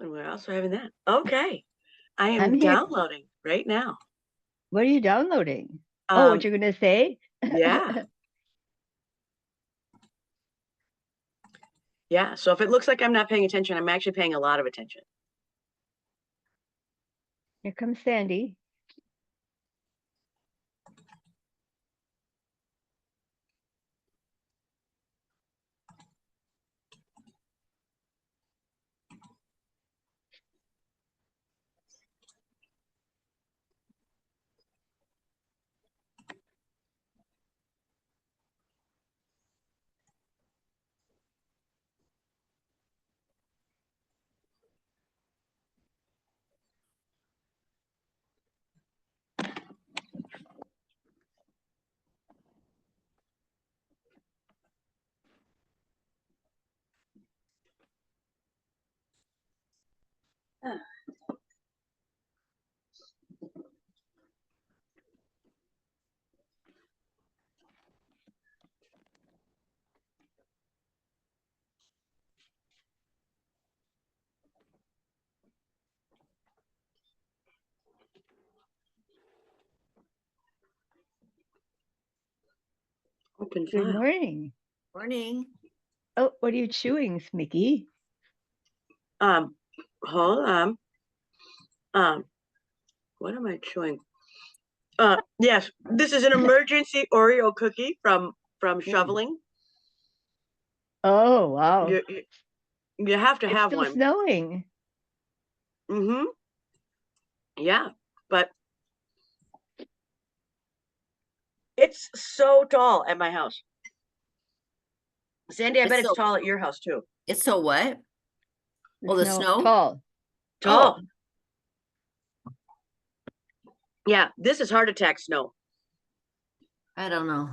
and we're also having that. Okay. I I'm am here. downloading right now. What are you downloading? Oh, what Um, you're gonna say? yeah. Yeah. So if it looks like I'm not paying attention, I'm actually paying a lot of attention. Here comes Sandy. Open Good file. morning. Morning. Oh, what are you chewing, Smicky? Um, hold on. Um, what am I chewing? Yes, this is an emergency Oreo cookie from shoveling. Oh, wow. You have to It's have still one. snowing. Mm-hmm. Yeah, but it's so tall at my house. Sandy, I bet it's tall at your house too. It's so what? Oh, the snow? Tall. Tall. Oh, Yeah, this is heart attack snow. I don't know.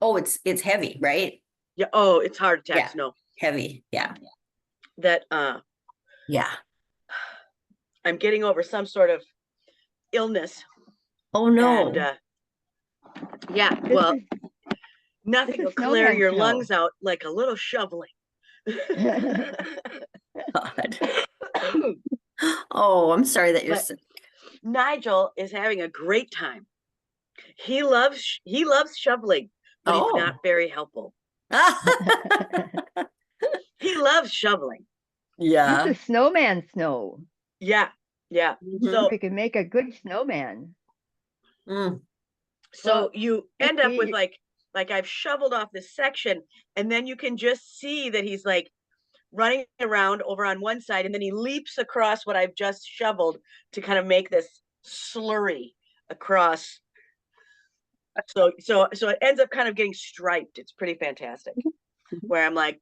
Oh, it's heavy, right? Yeah. Oh, it's heart attack Yeah. snow. Heavy. Yeah. That Yeah. I'm getting over some sort of illness. Oh no. And yeah, This well, is nothing will clear snowman your snow. lungs out like a little shoveling. God. Oh, I'm sorry that you're But sick. Nigel is having a great time. He loves shoveling, but he's not Oh. very helpful. He loves shoveling. This Yeah. is snowman snow. Yeah, yeah. Mhm. So We can make a good snowman. Mm. so you end up with Mickey, like I've shoveled off this section, and then you can just see that he's like running around over on one side, and then he leaps across what I've just shoveled to kind of make this slurry across. So it ends up kind of getting striped. It's pretty fantastic. Where I'm like,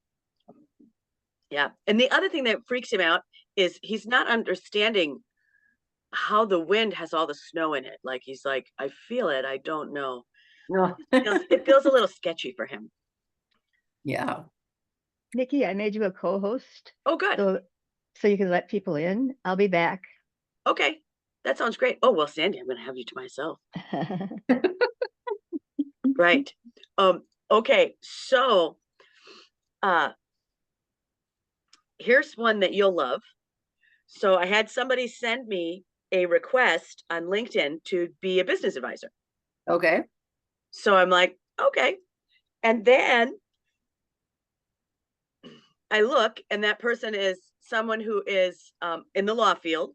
yeah. And the other thing that freaks him out is he's not understanding how the wind has all the snow in it. Like he's like, I feel it. I don't know. No. It feels a little sketchy for him. Yeah. Nikki, I made you a co-host. Oh, good. So you can let people in. I'll be back. Okay. That sounds great. Oh, well, Sandy, I'm going to have you to myself. Right. Okay. So, here's one that you'll love. So I had somebody send me a request on LinkedIn to be a business advisor. Okay. So I'm like, okay. And then I look, and that person is someone who is in the law field,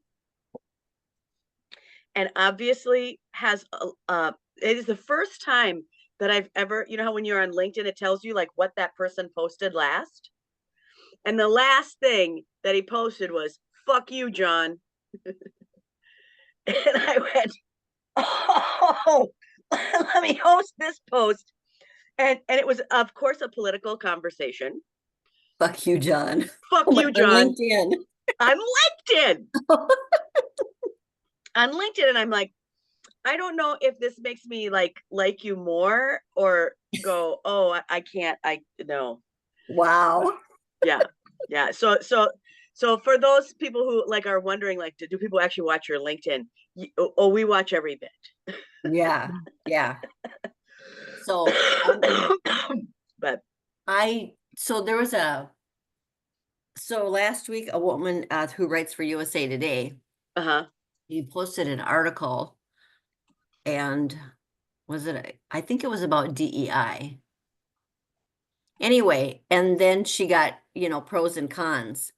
and obviously has it is the first time that I've ever, you know how when you're on LinkedIn, it tells you like what that person posted last. And the last thing that he posted was, fuck you, John. And I went, oh, let me host this post. And it was, of course, a political conversation. Fuck you, John. Fuck you, John. LinkedIn. On LinkedIn. On LinkedIn. And I'm like, I don't know if this makes me like you more or go, oh, I can't, no. Wow. Yeah. Yeah. So for those people who like are wondering, like, do people actually watch your LinkedIn? Oh, we watch every bit. Yeah. Yeah. So but so there was a So last week, a woman who writes for USA Today, Uh-huh. he posted an article, and I think it was about DEI. Anyway, and then she got, pros and cons.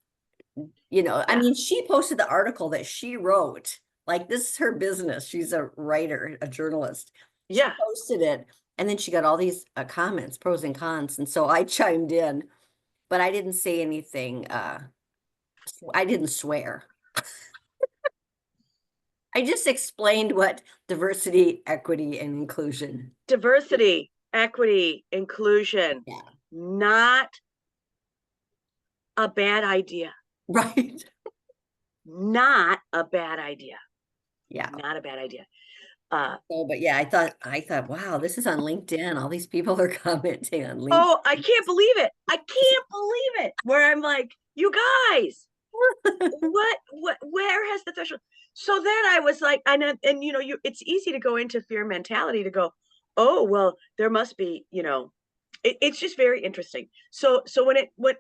I Yeah. mean, she posted the article that she wrote. Like, this is her business. She's a writer, a journalist. She Yeah. posted it, and then she got all these comments, pros and cons. And so I chimed in, but I didn't say anything. I didn't swear. I just explained what diversity, equity, and inclusion. Diversity, equity, inclusion. Yeah. Not a bad idea. Right. Not a bad idea. Yeah. Not a bad idea. But yeah, I thought, wow, this is on LinkedIn. All these people are commenting on LinkedIn. Oh, I can't believe it. I can't believe it. Where I'm like, you guys, where has the threshold? So then I was like, and it's easy to go into fear mentality to go, oh, well, there must be, it's just very interesting. So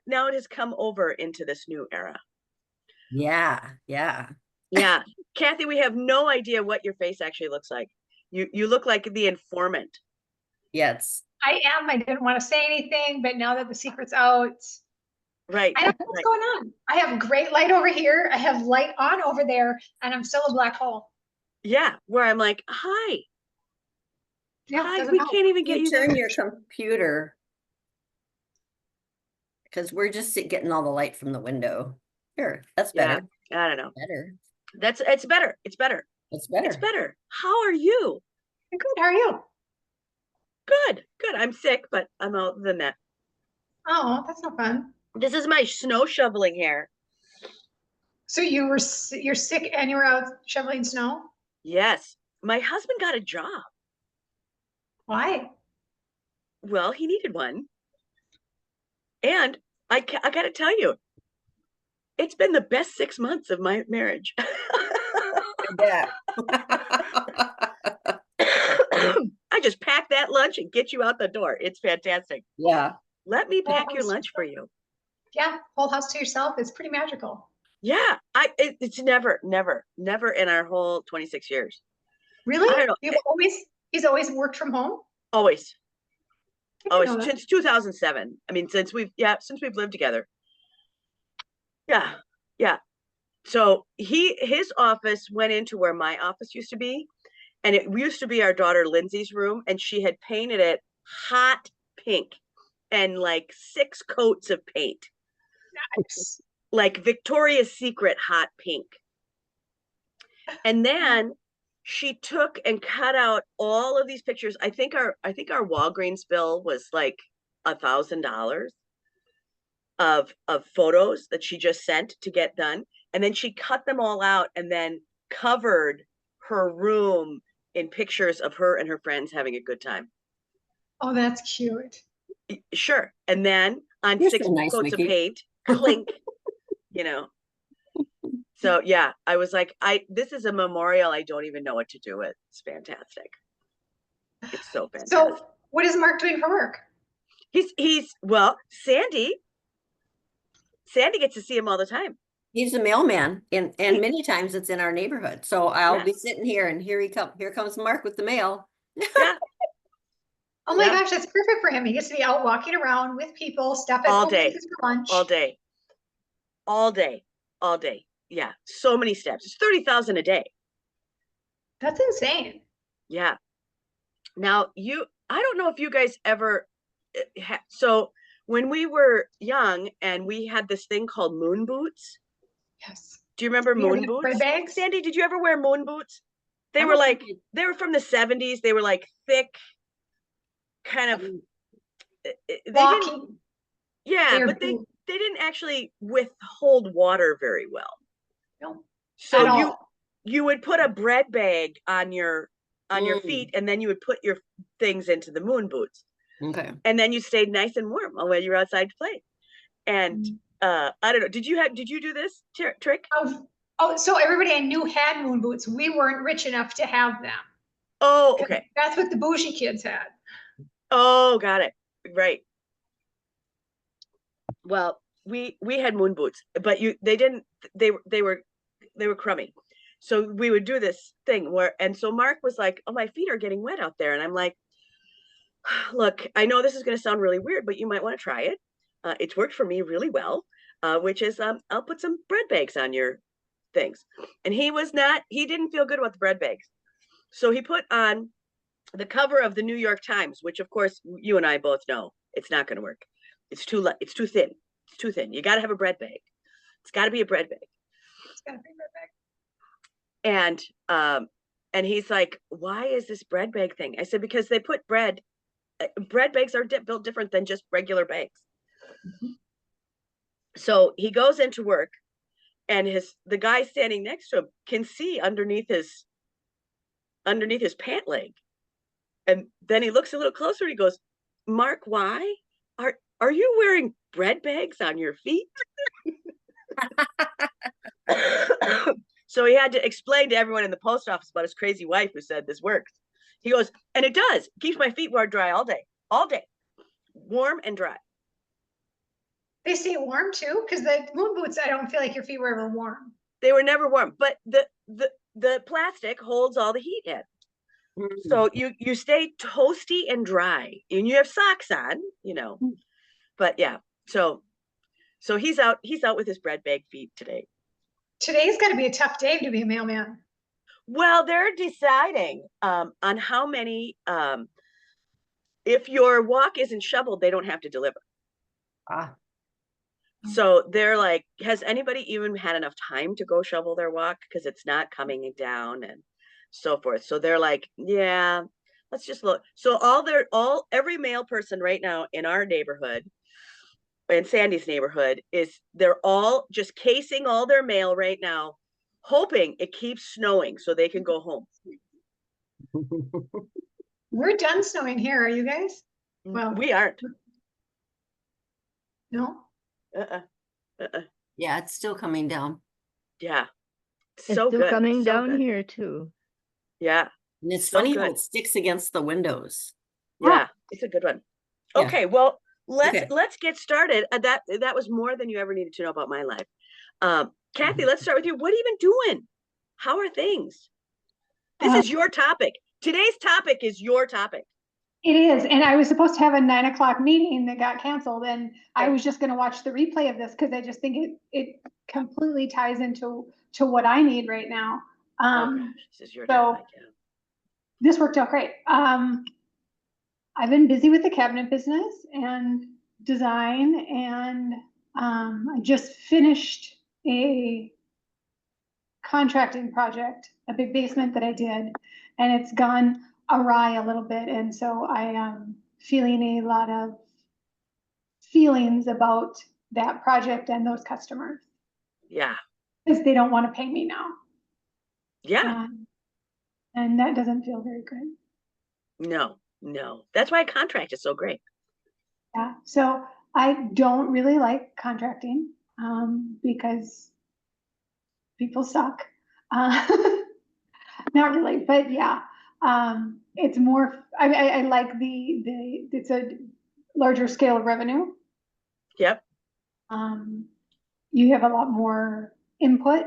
now it has come over into this new era. Yeah, yeah. Yeah. Kathy, we have no idea what your face actually looks like. You look like the informant. Yes. I am. I didn't want to say anything, but now that the secret's out, Right. I don't know what's Right. going on. I have great light over here. I have light on over there, and I'm still a black hole. Yeah. Where I'm like, hi. Yeah, Hi. doesn't We help. can't even get You you turn there. your computer, because we're just getting all the light from the window. Here, that's Yeah. better. I don't know. Better. It's better. It's better. It's better. It's better. How are you? Good. How are you? Good. Good. I'm sick, but I'm other than that. Oh, that's not fun. This is my snow shoveling hair. So you're sick and you're out shoveling snow? Yes. My husband got a job. Why? Well, he needed one. And I got to tell you, it's been the best 6 months of my marriage. Yeah. I just pack that lunch and get you out the door. It's fantastic. Yeah. Let me pack your lunch for you. Yeah, whole house to yourself is pretty magical. Yeah, it's never in our whole 26 years. Really? I don't know. He's always worked from home? Always, I didn't know that. since 2007. I mean, since we've lived together. Yeah, yeah. So his office went into where my office used to be, and it used to be our daughter Lindsay's room, and she had painted it hot pink and like 6 coats of paint. Nice. Like Victoria's Secret hot pink. And then she took and cut out all of these pictures. I think our Walgreens bill was like $1,000 of photos that she just sent to get done. And then she cut them all out and then covered her room in pictures of her and her friends having a good time. Oh, that's cute. Sure. And then on You're 6 so nice, coats of Mickey. paint, clink, So yeah, I was like, this is a memorial I don't even know what to do with. It's fantastic. It's so fantastic. So what is Mark doing for work? Well, Sandy gets to see him all the time. He's a mailman, and many times it's in our neighborhood. So I'll be sitting here, and here comes Mark with the mail. Yeah. Oh my gosh, that's perfect for him. He gets to be out walking around with people, stop at all home day, for lunch. all day. Yeah, so many steps. It's 30,000 a day. That's insane. Yeah. Now I don't know if you guys ever. So when we were young and we had this thing called moon boots. Yes. Do you remember moon boots? Bread bags? Sandy, did you ever wear moon boots? They were from the 70s. They were like thick, kind of. But they didn't actually withhold water very well. No. So you would put a bread bag on your feet, and then you would put your things into the moon boots. Okay. And then you stayed nice and warm while you were outside to play. And I don't know. Did you do this trick? Oh, so everybody I knew had moon boots. We weren't rich enough to have them. Oh, okay. That's what the bougie kids had. Oh, got it. Right. Well, we had moon boots, but they didn't. They were crummy. So we would do this thing where, and so Mark was like, "Oh, my feet are getting wet out there," and I'm like, "Look, I know this is going to sound really weird, but you might want to try it. It's worked for me really well, which is I'll put some bread bags on your things." And he didn't feel good about the bread bags, so he put on the cover of the New York Times, which of course you and I both know it's not going to work. It's too thin. It's too thin. You got to have a bread bag. It's got to be a bread bag. It's gotta be right back. And he's like, "Why is this bread bag thing?" I said, "Because they put bread bags are built different than just regular bags." Mhm. So he goes into work, and the guy standing next to him can see underneath his pant leg. And then he looks a little closer and he goes, "Mark, why are you wearing bread bags on your feet?" So he had to explain to everyone in the post office about his crazy wife who said this works. He goes, "And it does. It keeps my feet dry all day, warm and dry." They stay warm too, because the moon boots, I don't feel like your feet were ever warm. They were never warm, but the plastic holds all the heat in. So you stay toasty and dry, and you have socks on, but yeah. So he's out with his bread bag feet today. Today's got to be a tough day to be a mailman. Well, they're deciding on how many. If your walk isn't shoveled, they don't have to deliver. So they're like, has anybody even had enough time to go shovel their walk, because it's not coming down and so forth. So they're like, yeah, let's just look. So every mail person right now in our neighborhood, in Sandy's neighborhood, they're all just casing all their mail right now, hoping it keeps snowing so they can go home. We're done snowing here. Are you guys? Well, we aren't. No. Yeah, it's still coming down. Yeah. It's So still good. coming So down good. here too. Yeah. And it's So funny how good. it sticks against the windows. Yeah, it's a good one. Yeah. Okay, well, Okay. let's get started. That was more than you ever needed to know about my life. Kathy, let's start with you. What have you been doing? How are things? This is your topic. Today's topic is your topic. It is, and I was supposed to have a 9 o'clock meeting that got canceled, and I was just going to watch the replay of this because I just think it completely ties into what I need right now. This is your so topic. Yeah. This worked out great. I've been busy with the cabinet business and design, and I just finished a contracting project, a big basement that I did, and it's gone awry a little bit. And so I am feeling a lot of feelings about that project and those customers. Yeah. Because they don't want to pay me now. Yeah. And that doesn't feel very good. No. That's why a contract is so great. Yeah. So I don't really like contracting because people suck. Not really, but yeah. It's more, I like it's a larger scale of revenue. Yep. You have a lot more input,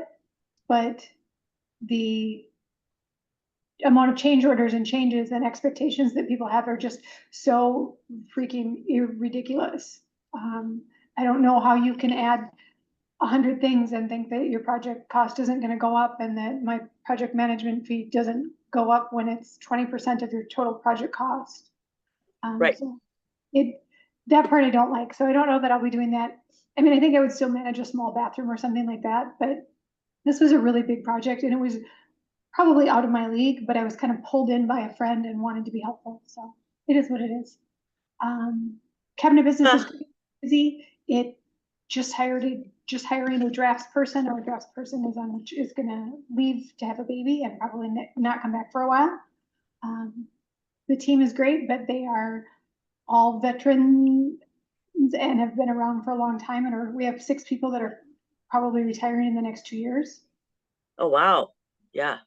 but the amount of change orders and changes and expectations that people have are just so freaking ridiculous. I don't know how you can add 100 things and think that your project cost isn't going to go up, and that my project management fee doesn't go up when it's 20% of your total project cost. Right. So that part I don't like. So I don't know that I'll be doing that. I mean, I think I would still manage a small bathroom or something like that, but this was a really big project, and it was probably out of my league, but I was kind of pulled in by a friend and wanted to be helpful. So it is what it is. Cabinet business is busy. It just hiring a drafts person. Our drafts person is gonna leave to have a baby and probably not come back for a while. The team is great, but they are all veterans and have been around for a long time, and we have 6 people that are probably retiring in the next 2 years. Oh, wow. Yeah.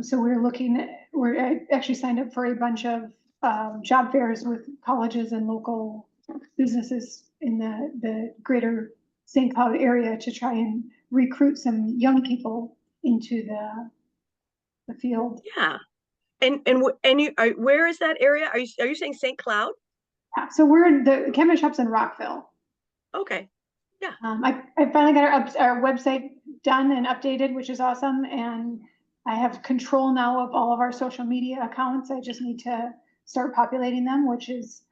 So I actually signed up for a bunch of job fairs with colleges and local businesses in the greater St. Cloud area to try and recruit some young people into the field. Yeah. And you are, where is that area? Are you saying St. Cloud? Yeah, so we're in the cabinet shop's in Rockville. Okay. I finally got our website done and updated, which is awesome. And I have control now of all of our social media accounts. I just need to start populating them, which is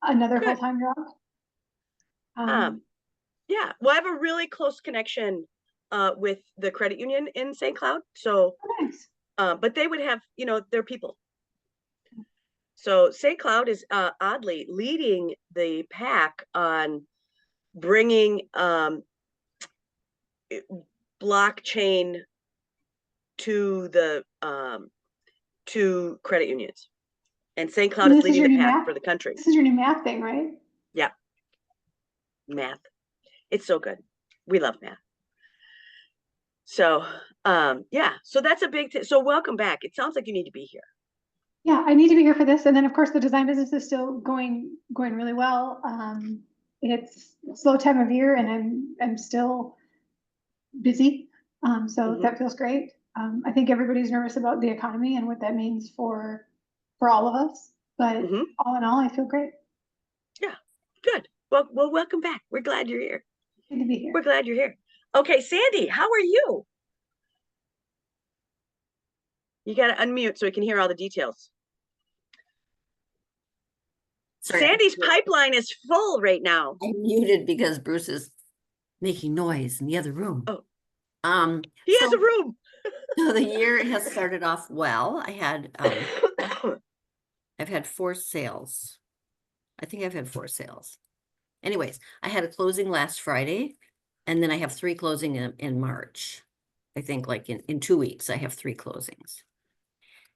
another Good. full-time job. Yeah. Well, I have a really close connection with the credit union in St. Cloud. So, Thanks. but they would have, their people. So St. Cloud is oddly leading the pack on bringing blockchain to the to credit unions, and St. Cloud is This is leading your the new pack math. for the country. This is your new math thing, right? Yeah, math. It's so good. We love math. So, yeah. So that's a big thing. So welcome back. It sounds like you need to be here. Yeah, I need to be here for this. And then of course the design business is still going really well. It's a slow time of year and I'm still busy. So that feels great. I think everybody's nervous about the economy and what that means for all of us. But all in all, I feel great. Yeah, good. Well, welcome back. We're glad you're here. Good to be here. We're glad you're here. Okay, Sandy, how are you? You got to unmute so we can hear all the details. Sorry, Sandy's pipeline is full right now. I muted because Bruce is making noise in the other room. Oh, he has a room. So the year has started off well. I had I've had 4 sales. I think I've had 4 sales. Anyways, I had a closing last Friday, and then I have 3 closing in March. I think like in 2 weeks, I have 3 closings.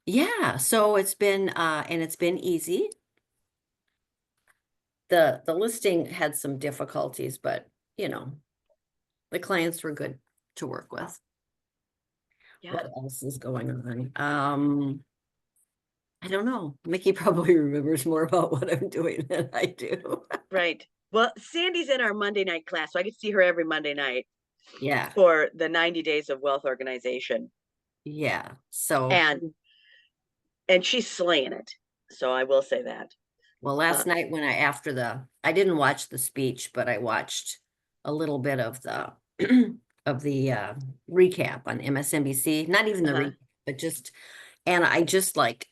Yeah, so it's been and it's been easy. The listing had some difficulties, but the clients were good to work with. Yeah. What else is going on? I don't know. Mickey probably remembers more about what I'm doing than I do. Right. Well, Sandy's in our Monday night class, so I get to see her every Monday night. Yeah. For the 90 days of wealth organization. Yeah. So and she's slaying it. So I will say that. Well, last night when I didn't watch the speech, but I watched a little bit of the of the recap on MSNBC. Not even the recap, but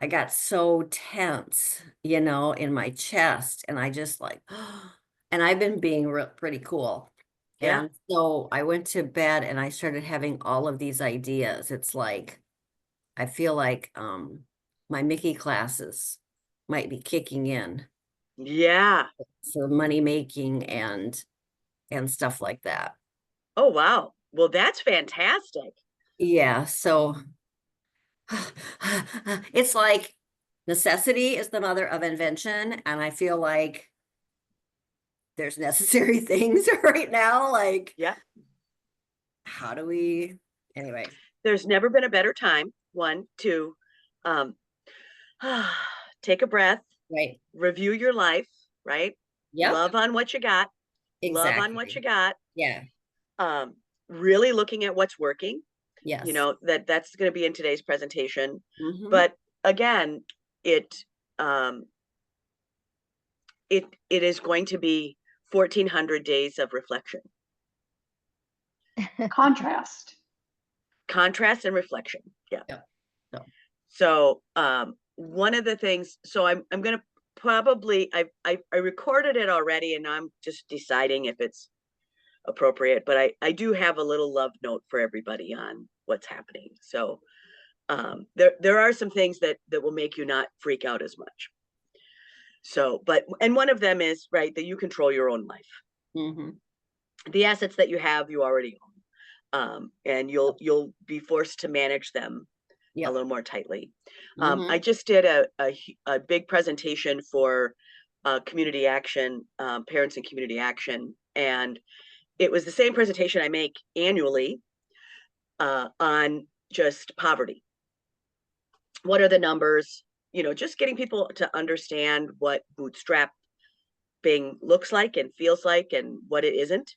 I got so tense, in my chest, and I just and I've been being pretty cool. Yeah. And so I went to bed and I started having all of these ideas. It's like, I feel like my Mickey classes might be kicking in. Yeah. For money making and stuff like that. Oh, wow. Well, that's fantastic. Yeah. So it's like necessity is the mother of invention. And I feel like there's necessary things right now. Like, yeah. How do we, anyway. There's never been a better time. 1, 2, take a breath. Right. Review your life, right? Yeah. Love on what you got. Exactly. Love on what you got. Yeah. Really looking at what's working. Yes. That's going to be in today's presentation. But again, it is going to be 1,400 days of reflection. Contrast and reflection. Yeah. Yep. So one of the things, so I'm going to probably, I recorded it already and I'm just deciding if it's appropriate, but I do have a little love note for everybody on what's happening. So there are some things that will make you not freak out as much. So, and one of them is, right, that you control your own life. The assets that you have, you already own. And you'll be forced to manage them a little more tightly. I just did a big presentation for community action, parents in community action. And it was the same presentation I make annually on just poverty. What are the numbers? Just getting people to understand what bootstrap being looks like and feels like and what it isn't,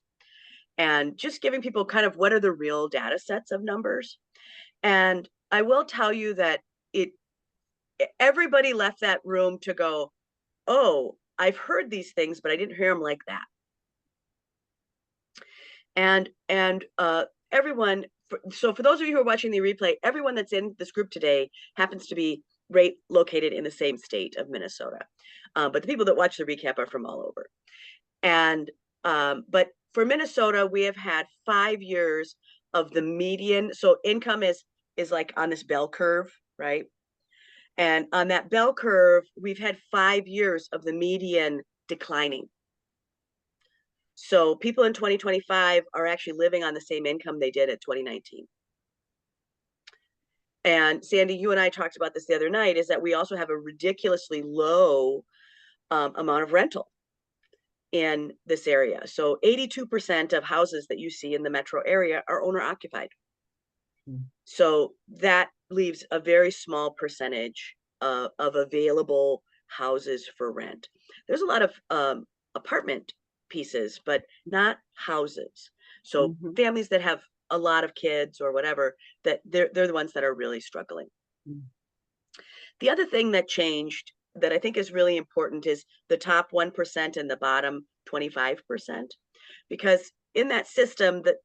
and just giving people kind of what are the real data sets of numbers. And I will tell you that everybody left that room to go, oh, I've heard these things, but I didn't hear them like that. And everyone, so for those of you who are watching the replay, everyone that's in this group today happens to be located in the same state of Minnesota. But the people that watch the recap are from all over. And but for Minnesota, we have had 5 years of the median. So income is like on this bell curve, right? And on that bell curve, we've had 5 years of the median declining. So people in 2025 are actually living on the same income they did at 2019. And Sandy, you and I talked about this the other night, is that we also have a ridiculously low amount of rental in this area. So 82% of houses that you see in the metro area are owner occupied. So that leaves a very small percentage of available houses for rent. There's a lot of apartment pieces, but not houses. So families that have a lot of kids or whatever, that they're the ones that are really struggling. The other thing that changed that I think is really important is the top 1% and the bottom 25%, because in that system that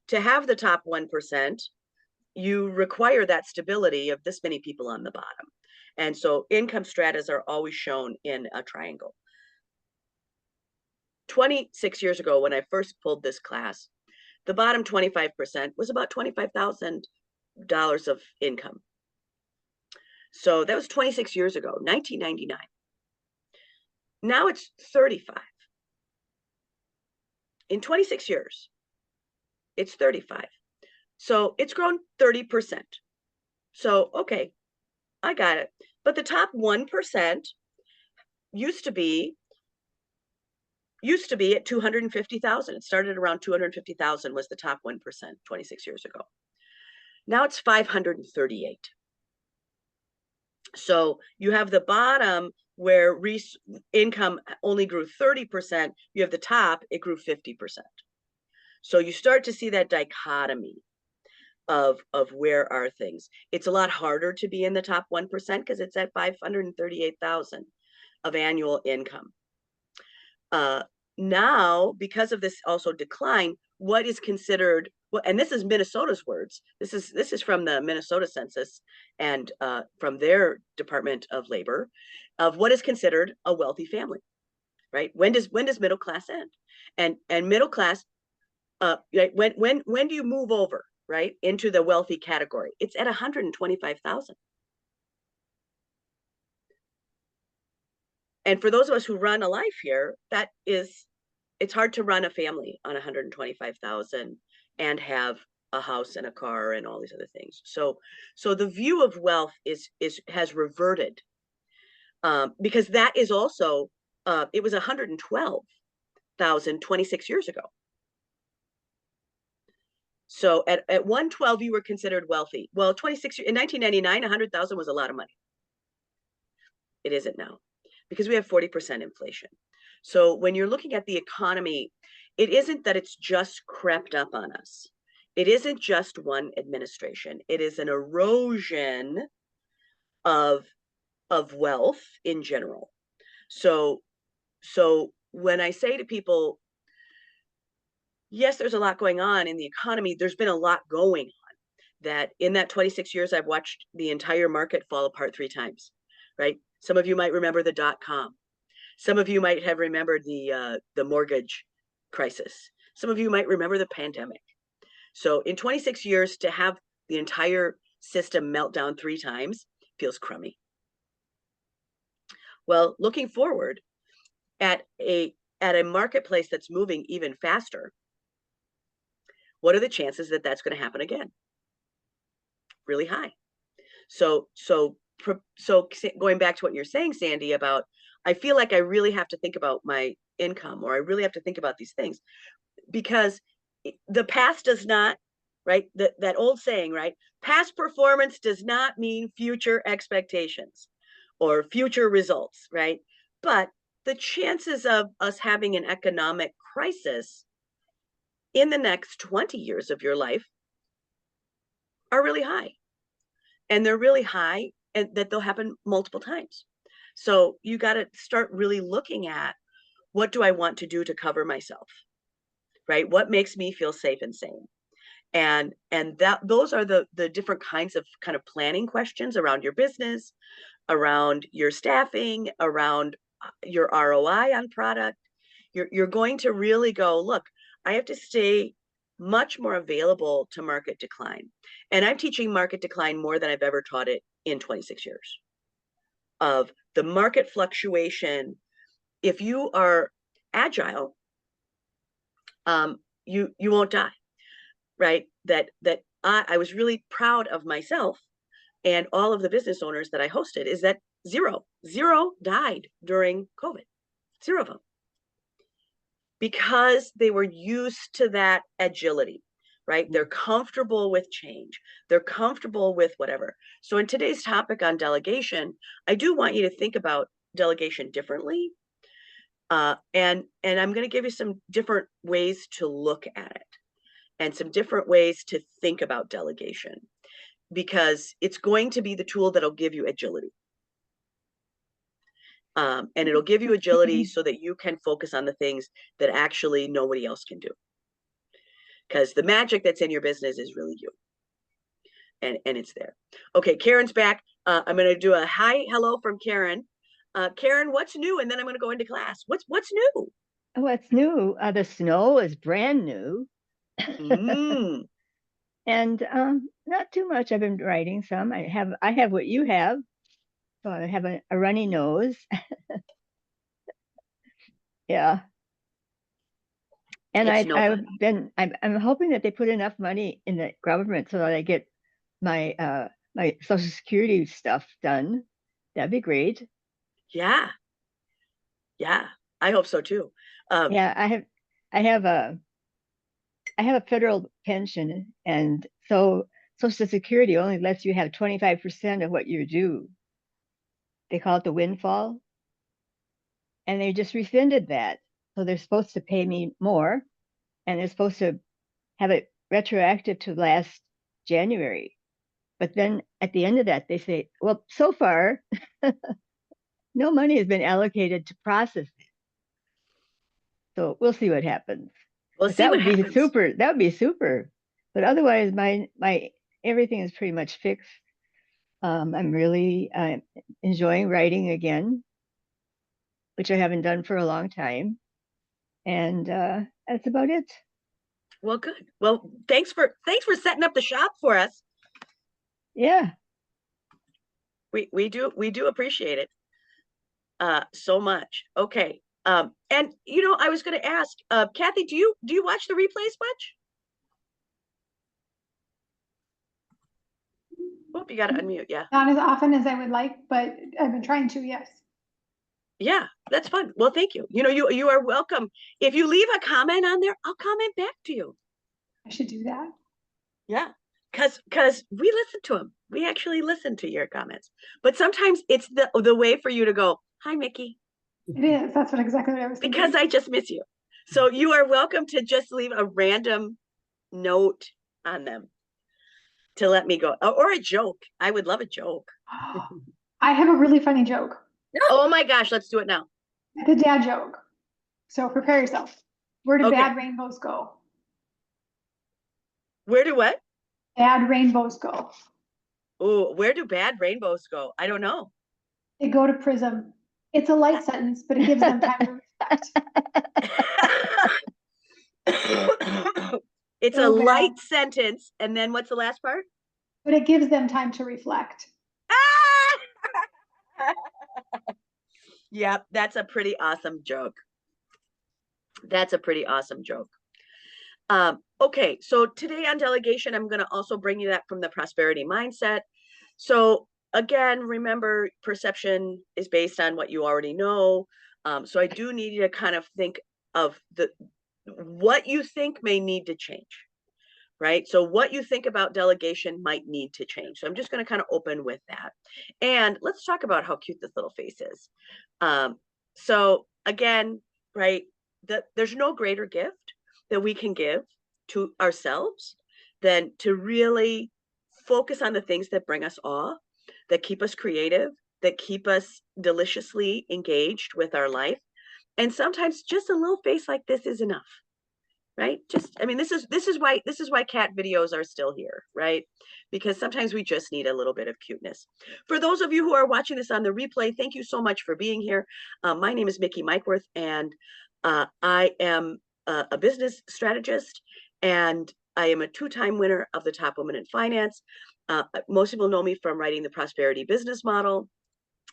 to have the top 1%, you require that stability of this many people on the bottom. And so income stratas are always shown in a triangle. 26 years ago, when I first pulled this class, the bottom 25% was about $25,000 of income. So that was 26 years ago, 1999. Now it's 35. In 26 years, it's 35. So it's grown 30%. So, okay, I got it. But the top 1% used to be at 250,000. It started around 250,000 was the top 1% 26 years ago. Now it's 538. So you have the bottom where income only grew 30%. You have the top, it grew 50%. So you start to see that dichotomy of where are things. It's a lot harder to be in the top 1% because it's at 538,000 of annual income. Now, because of this also decline, what is considered, and this is Minnesota's words, this is from the Minnesota Census and from their Department of Labor, of what is considered a wealthy family, right? When does middle class end? And middle class, when do you move over, right, into the wealthy category? It's at 125,000. And for those of us who run a life here, it's hard to run a family on 125,000 and have a house and a car and all these other things. So the view of wealth has reverted, because that is also it was 112,000 26 years ago. So at 112, you were considered wealthy. Well, in 1999, 100,000 was a lot of money. It isn't now, because we have 40% inflation. So when you're looking at the economy, it isn't that it's just crept up on us. It isn't just one administration. It is an erosion of wealth in general. So when I say to people, yes, there's a lot going on in the economy, there's been a lot going on. That in that 26 years, I've watched the entire market fall apart 3 times, right? Some of you might remember the .com. Some of you might have remembered the mortgage crisis. Some of you might remember the pandemic. So in 26 years, to have the entire system melt down 3 times feels crummy. Well, looking forward at a marketplace that's moving even faster, what are the chances that that's going to happen again? Really high. So going back to what you're saying, Sandy, about I feel like I really have to think about my income, or I really have to think about these things, because the past does not, right? That old saying, right? Past performance does not mean future expectations or future results, right? But the chances of us having an economic crisis in the next 20 years of your life are really high. And they're really high, and that they'll happen multiple times. So you got to start really looking at, what do I want to do to cover myself? Right? What makes me feel safe and sane? And that those are the different kinds of kind of planning questions around your business, around your staffing, around your ROI on product. You're going to really go, look, I have to stay much more available to market decline. And I'm teaching market decline more than I've ever taught it in 26 years. Of the market fluctuation, if you are agile, you won't die, right? That I was really proud of myself and all of the business owners that I hosted, is that zero died during COVID, 0 of them, because they were used to that agility, right? They're comfortable with change. They're comfortable with whatever. So in today's topic on delegation, I do want you to think about delegation differently. And I'm going to give you some different ways to look at it and some different ways to think about delegation, because it's going to be the tool that'll give you agility. And it'll give you agility so that you can focus on the things that actually nobody else can do. Because the magic that's in your business is really you. And it's there. Okay, Karen's back. I'm going to do a hi, hello from Karen. Karen, what's new? And then I'm going to go into class. What's new? What's new? The snow is brand new. Mm. And not too much. I've been writing some. I have what you have. So I have a runny nose. Yeah. And It's no fun. I'm hoping that they put enough money in the government so that I get my my Social Security stuff done. That'd be great. Yeah. Yeah. I hope so too. Yeah, I have a federal pension, and so Social Security only lets you have 25% of what you're due. They call it the windfall, and they just rescinded that. So they're supposed to pay me more, and they're supposed to have it retroactive to last January. But then at the end of that, they say, well, so far, no money has been allocated to process it. So we'll see what happens. We'll But see that what would be happens. super. That would be super. But otherwise, my everything is pretty much fixed. I'm really enjoying writing again, which I haven't done for a long time. And that's about it. Well, good. Well, thanks for setting up the shop for us. Yeah. We do appreciate it so much. Okay. And I was going to ask, Kathy, do you watch the replays much? Oh, you got to unmute. Yeah. Not as often as I would like, but I've been trying to, yes. Yeah, that's fun. Well, thank you. You are welcome. If you leave a comment on there, I'll comment back to you. I should do that. Yeah, because we listen to them. We actually listen to your comments. But sometimes it's the way for you to go, hi, Mickey. It is. That's exactly what I was thinking. Because I just miss you. So you are welcome to just leave a random note on them to let me go. Or a joke. I would love a joke. I have a really funny joke. Oh my gosh, let's do it now. The dad joke. So prepare yourself. Where do Okay. bad rainbows go? Where do what? Bad rainbows go. Oh, where do bad rainbows go? I don't know. They go to prism. It's a light sentence, but it gives them time to reflect. It's So a bad. light sentence. And then what's the last part? But it gives them time to reflect. Yep, that's a pretty awesome joke. That's a pretty awesome joke. Okay, so today on delegation, I'm going to also bring you that from the prosperity mindset. So again, remember, perception is based on what you already know. So I do need you to kind of think of what you think may need to change, right? So what you think about delegation might need to change. So I'm just going to kind of open with that. And let's talk about how cute this little face is. So again, right, there's no greater gift that we can give to ourselves than to really focus on the things that bring us awe, that keep us creative, that keep us deliciously engaged with our life. And sometimes just a little face like this is enough, right? Just, I mean, this is why cat videos are still here, right? Because sometimes we just need a little bit of cuteness. For those of you who are watching this on the replay, thank you so much for being here. My name is Mickey Myquworth, and I am a business strategist, and I am a two-time winner of the Top Woman in Finance. Most people know me from writing the Prosperity Business Model.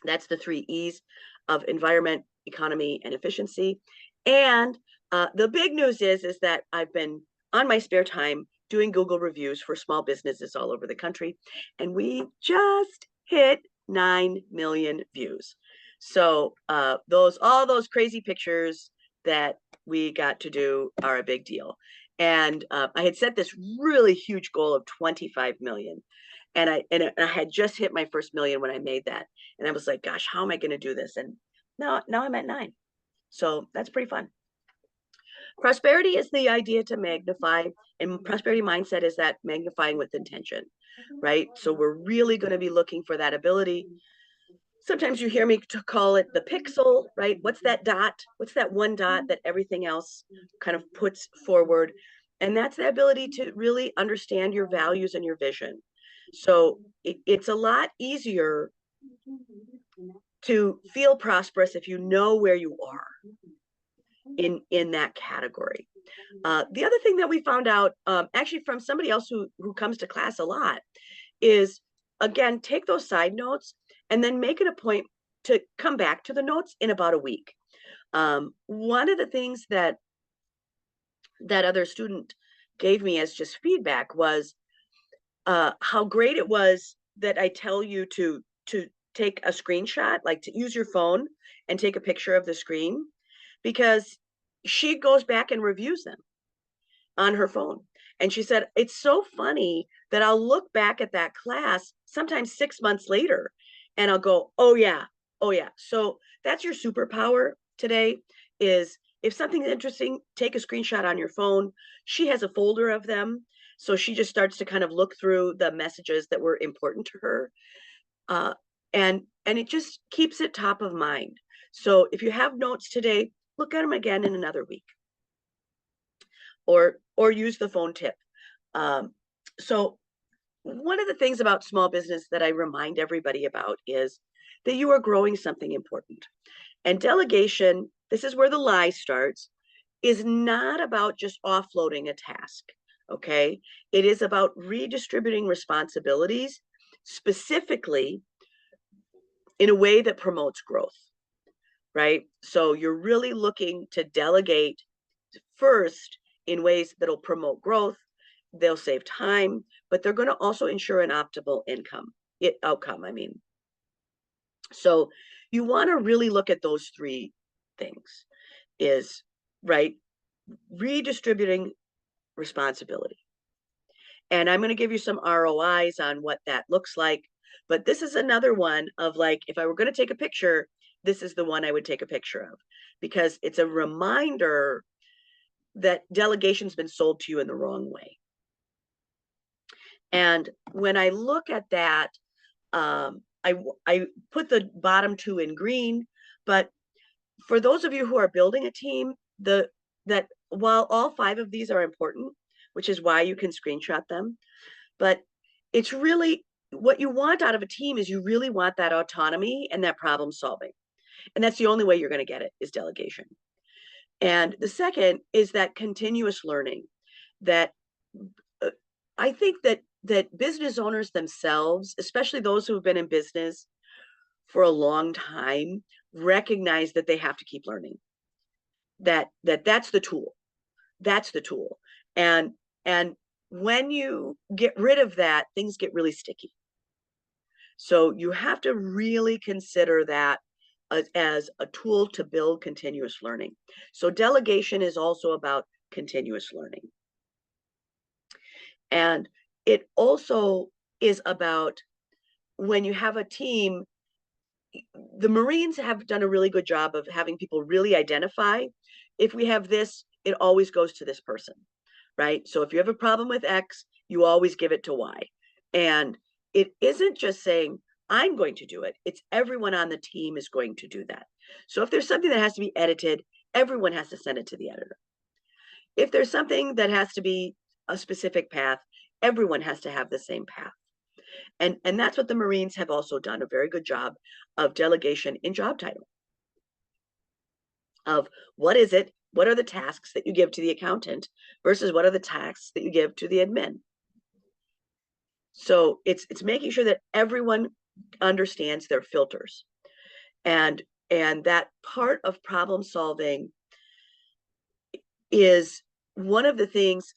That's the 3 E's of environment, economy, and efficiency. And the big news is that I've been on my spare time doing Google reviews for small businesses all over the country, and we just hit 9 million views. So all those crazy pictures that we got to do are a big deal. And I had set this really huge goal of 25 million. And I had just hit my first million when I made that. And I was like, gosh, how am I going to do this? And now I'm at 9. So that's pretty fun. Prosperity is the idea to magnify, and prosperity mindset is that magnifying with intention, right? So we're really going to be looking for that ability. Sometimes you hear me to call it the pixel, right? What's that dot? What's that one dot that everything else kind of puts forward? And that's the ability to really understand your values and your vision. So it's a lot easier to feel prosperous if you know where you are in that category. The other thing that we found out, actually from somebody else who comes to class a lot, is again, take those side notes and then make it a point to come back to the notes in about a week. One of the things that other student gave me as just feedback was how great it was that I tell you to take a screenshot, like to use your phone and take a picture of the screen, because she goes back and reviews them on her phone. And she said, it's so funny that I'll look back at that class sometimes 6 months later and I'll go, oh yeah, oh yeah. So that's your superpower today, is if something's interesting, take a screenshot on your phone. She has a folder of them. So she just starts to kind of look through the messages that were important to her. And it just keeps it top of mind. So if you have notes today, look at them again in another week, or use the phone tip. So one of the things about small business that I remind everybody about is that you are growing something important. And delegation, this is where the lie starts, is not about just offloading a task, okay? It is about redistributing responsibilities, specifically in a way that promotes growth, right? So you're really looking to delegate first in ways that'll promote growth. They'll save time, but they're going to also ensure an optimal outcome. I mean, so you want to really look at those 3 things, is right, redistributing responsibility. And I'm going to give you some ROIs on what that looks like. But this is another one of, like, if I were going to take a picture, this is the one I would take a picture of, because it's a reminder that delegation's been sold to you in the wrong way. And when I look at that, I put the bottom 2 in green, but for those of you who are building a team, that while all 5 of these are important, which is why you can screenshot them, but it's really what you want out of a team is you really want that autonomy and that problem solving. And that's the only way you're going to get it, is delegation. And the second is that continuous learning, that I think that business owners themselves, especially those who have been in business for a long time, recognize that they have to keep learning. That's the tool. That's the tool. And when you get rid of that, things get really sticky. So you have to really consider that as a tool to build continuous learning. So delegation is also about continuous learning. And it also is about, when you have a team, the Marines have done a really good job of having people really identify, if we have this, it always goes to this person, right? So if you have a problem with X, you always give it to Y. And it isn't just saying, I'm going to do it. It's everyone on the team is going to do that. So if there's something that has to be edited, everyone has to send it to the editor. If there's something that has to be a specific path, everyone has to have the same path. And that's what the Marines have also done a very good job of delegation in job title. Of what is it? What are the tasks that you give to the accountant versus what are the tasks that you give to the admin? So it's making sure that everyone understands their filters. And that part of problem solving is one of the things,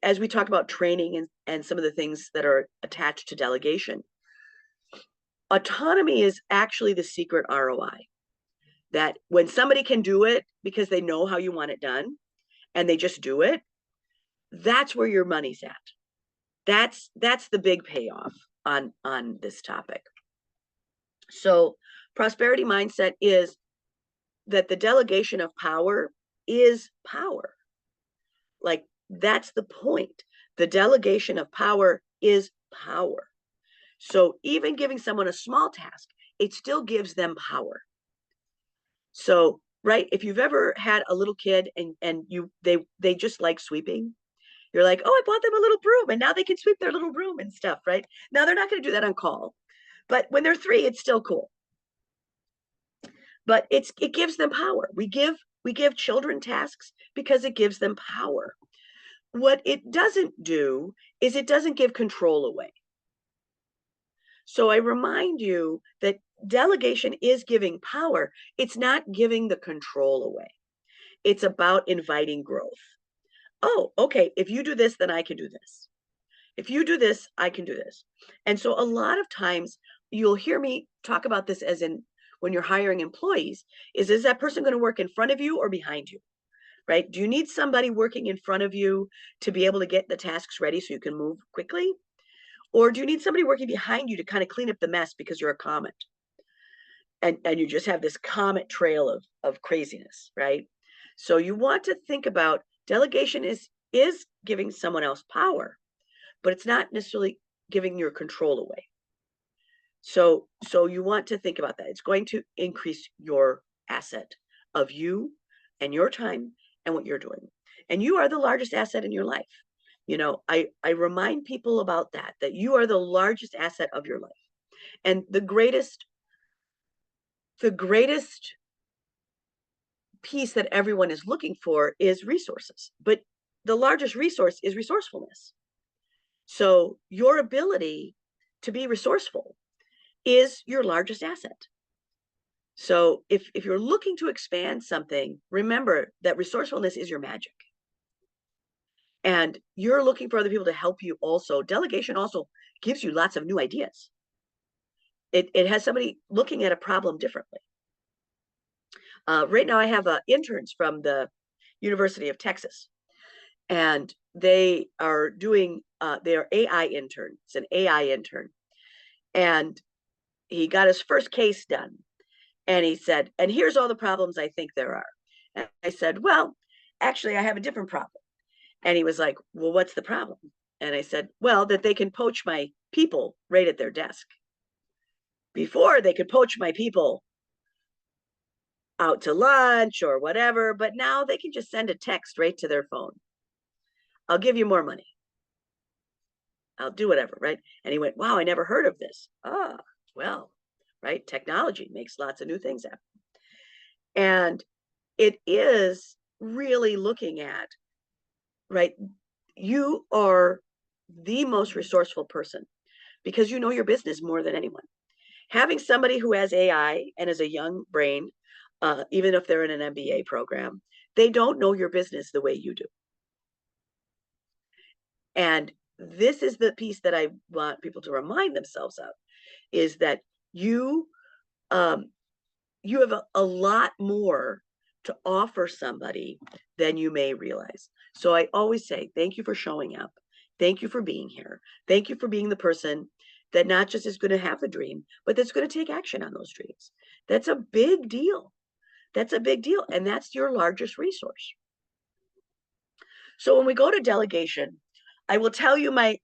as we talk about training and some of the things that are attached to delegation. Autonomy is actually the secret ROI. That when somebody can do it because they know how you want it done and they just do it, that's where your money's at. That's the big payoff on this topic. So prosperity mindset is that the delegation of power is power. Like, that's the point. The delegation of power is power. So even giving someone a small task, it still gives them power. So, right, if you've ever had a little kid and they just like sweeping, you're like, oh, I bought them a little broom and now they can sweep their little room and stuff, right? Now they're not going to do that on call, but when they're 3, it's still cool. But it gives them power. We give children tasks because it gives them power. What it doesn't do is it doesn't give control away. So I remind you that delegation is giving power. It's not giving the control away. It's about inviting growth. Oh, okay, if you do this, then I can do this. If you do this, I can do this. And so a lot of times you'll hear me talk about this as in when you're hiring employees, is that person going to work in front of you or behind you, right? Do you need somebody working in front of you to be able to get the tasks ready so you can move quickly? Or do you need somebody working behind you to kind of clean up the mess because you're a comet? And you just have this comet trail of craziness, right? So you want to think about delegation is giving someone else power, but it's not necessarily giving your control away. So you want to think about that. It's going to increase your asset of you and your time and what you're doing. And you are the largest asset in your life. You know, I remind people about that you are the largest asset of your life. And the greatest piece that everyone is looking for is resources, but the largest resource is resourcefulness. So your ability to be resourceful is your largest asset. So if you're looking to expand something, remember that resourcefulness is your magic. And you're looking for other people to help you also. Delegation also gives you lots of new ideas. It has somebody looking at a problem differently. Right now I have interns from the University of Texas, and they are doing, they're AI interns. It's an AI intern. And he got his first case done. And he said, and here's all the problems I think there are. And I said, well, actually, I have a different problem. And he was like, well, what's the problem? And I said, well, that they can poach my people right at their desk. Before, they could poach my people out to lunch or whatever, but now they can just send a text right to their phone. I'll give you more money. I'll do whatever, right? And he went, wow, I never heard of this. Ah, well, right? Technology makes lots of new things happen. And it is really looking at, right? You are the most resourceful person because you know your business more than anyone. Having somebody who has AI and is a young brain, even if they're in an MBA program, they don't know your business the way you do. And this is the piece that I want people to remind themselves of, is that you have a lot more to offer somebody than you may realize. So I always say, thank you for showing up. Thank you for being here. Thank you for being the person that not just is going to have a dream, but that's going to take action on those dreams. That's a big deal. That's a big deal. And that's your largest resource. So when we go to delegation, I will tell you my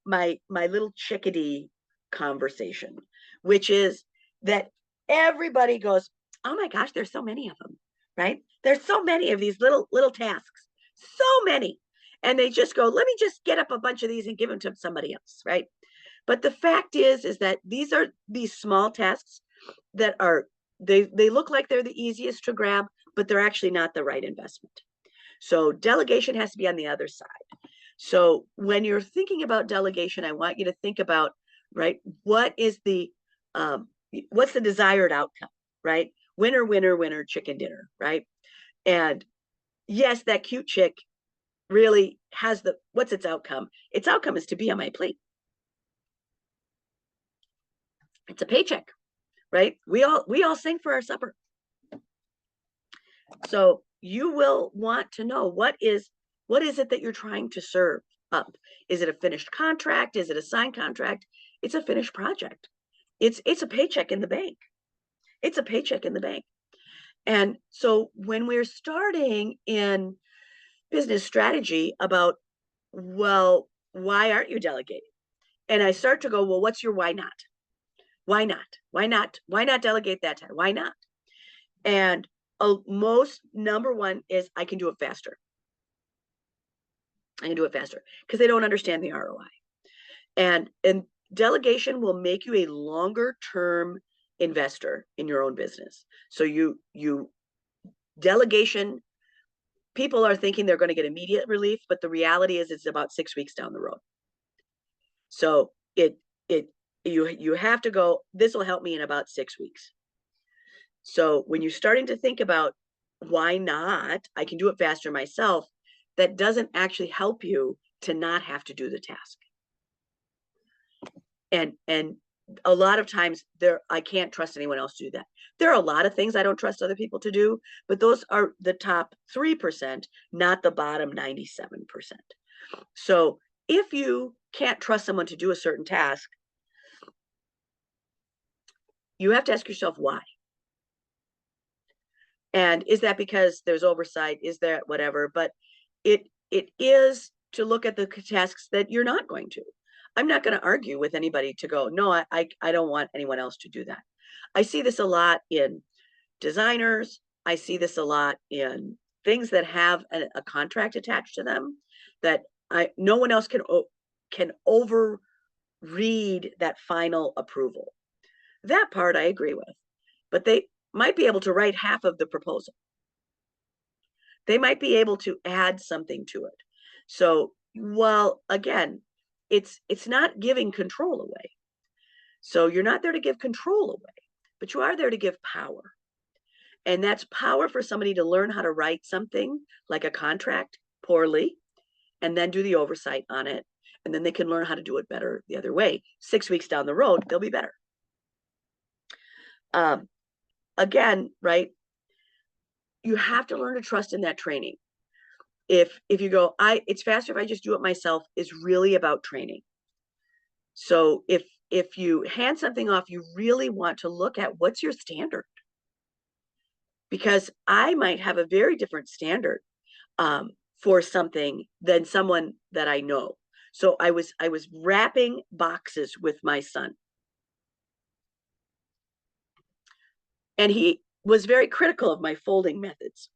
little chickadee conversation, which is that everybody goes, oh my gosh, there's so many of them, right? There's so many of these little tasks, so many. And they just go, let me just get up a bunch of these and give them to somebody else, right? But the fact is that these are these small tasks that are, they look like they're the easiest to grab, but they're actually not the right investment. So delegation has to be on the other side. So when you're thinking about delegation, I want you to think about, right, what is the, what's the desired outcome, right? Winner, winner, winner, chicken dinner, right? And yes, that cute chick really has the, what's its outcome? Its outcome is to be on my plate. It's a paycheck, right? We all sing for our supper. So you will want to know what is it that you're trying to serve up? Is it a finished contract? Is it a signed contract? It's a finished project. It's a paycheck in the bank. It's a paycheck in the bank. And so when we're starting in business strategy about, well, why aren't you delegating? And I start to go, well, what's your why not? Why not? Why not? Why not delegate that time? Why not? And most number one is I can do it faster. I can do it faster because they don't understand the ROI. And delegation will make you a longer term investor in your own business. So delegation, people are thinking they're going to get immediate relief, but the reality is it's about 6 weeks down the road. So you have to go, this will help me in about 6 weeks. So when you're starting to think about why not, I can do it faster myself, that doesn't actually help you to not have to do the task. And a lot of times I can't trust anyone else to do that. There are a lot of things I don't trust other people to do, but those are the top 3%, not the bottom 97%. So if you can't trust someone to do a certain task, you have to ask yourself why. And is that because there's oversight? Is there whatever? But it is to look at the tasks that you're not going to. I'm not going to argue with anybody to go, no, I don't want anyone else to do that. I see this a lot in designers. I see this a lot in things that have a contract attached to them that no one else can overread that final approval. That part I agree with, but they might be able to write half of the proposal. They might be able to add something to it. So, well, again, it's not giving control away. So you're not there to give control away, but you are there to give power. And that's power for somebody to learn how to write something like a contract poorly and then do the oversight on it. And then they can learn how to do it better the other way. 6 weeks down the road, they'll be better. Again, right? You have to learn to trust in that training. If you go, it's faster if I just do it myself, is really about training. So if you hand something off, you really want to look at what's your standard. Because I might have a very different standard for something than someone that I know. So I was wrapping boxes with my son. And he was very critical of my folding methods.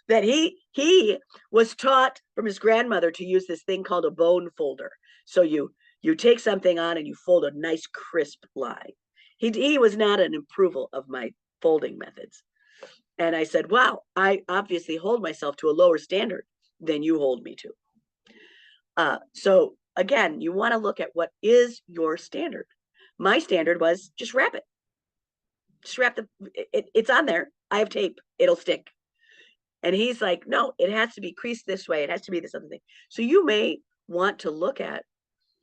That he was taught from his grandmother to use this thing called a bone folder. So you take something on and you fold a nice crisp line. He was not an approval of my folding methods. And I said, wow, I obviously hold myself to a lower standard than you hold me to. So again, you want to look at what is your standard. My standard was just wrap it. Just wrap it's on there. I have tape. It'll stick. And he's like, no, it has to be creased this way. It has to be this other thing. So you may want to look at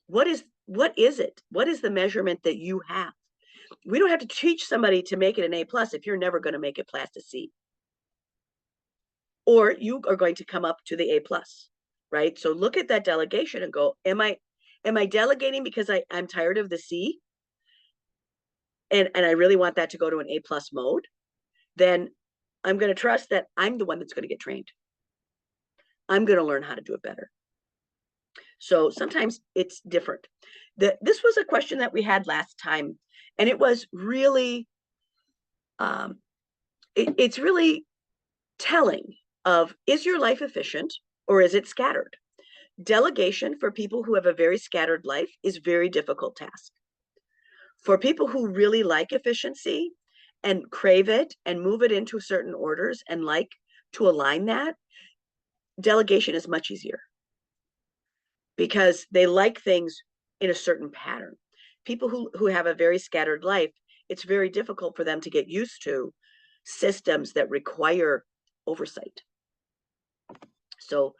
what is it? What is the measurement that you have? We don't have to teach somebody to make it an A+ if you're never going to make it past a C. Or you are going to come up to the A+, right? So look at that delegation and go, Am I delegating because I'm tired of the C and I really want that to go to an A+ mode? Then I'm going to trust that I'm the one that's going to get trained. I'm going to learn how to do it better. So sometimes it's different. This was a question that we had last time, and it was really, it's really telling of, is your life efficient or is it scattered? Delegation for people who have a very scattered life is a very difficult task. For people who really like efficiency and crave it and move it into certain orders and like to align that, delegation is much easier because they like things in a certain pattern. People who have a very scattered life, it's very difficult for them to get used to systems that require oversight. So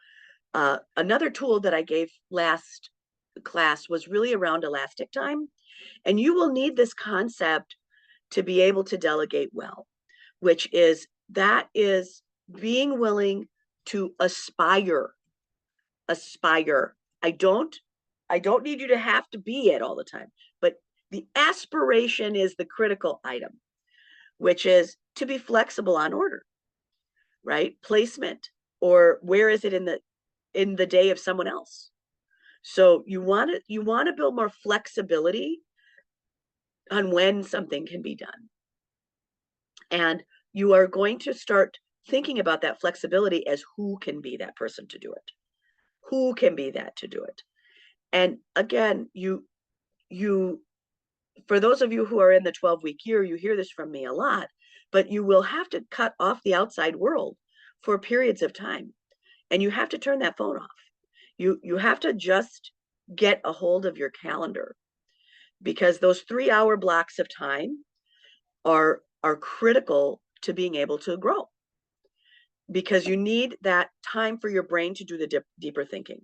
another tool that I gave last class was really around elastic time. And you will need this concept to be able to delegate well, which is being willing to aspire. I don't need you to have to be it all the time, but the aspiration is the critical item, which is to be flexible on order, right? Placement, or where is it in the day of someone else? So you want to build more flexibility on when something can be done. And you are going to start thinking about that flexibility as who can be that person to do it. Who can be that to do it? And again, you for those of you who are in the 12-week year, you hear this from me a lot, but you will have to cut off the outside world for periods of time. And you have to turn that phone off. You have to just get a hold of your calendar, because those 3-hour blocks of time are critical to being able to grow, because you need that time for your brain to do the deeper thinking.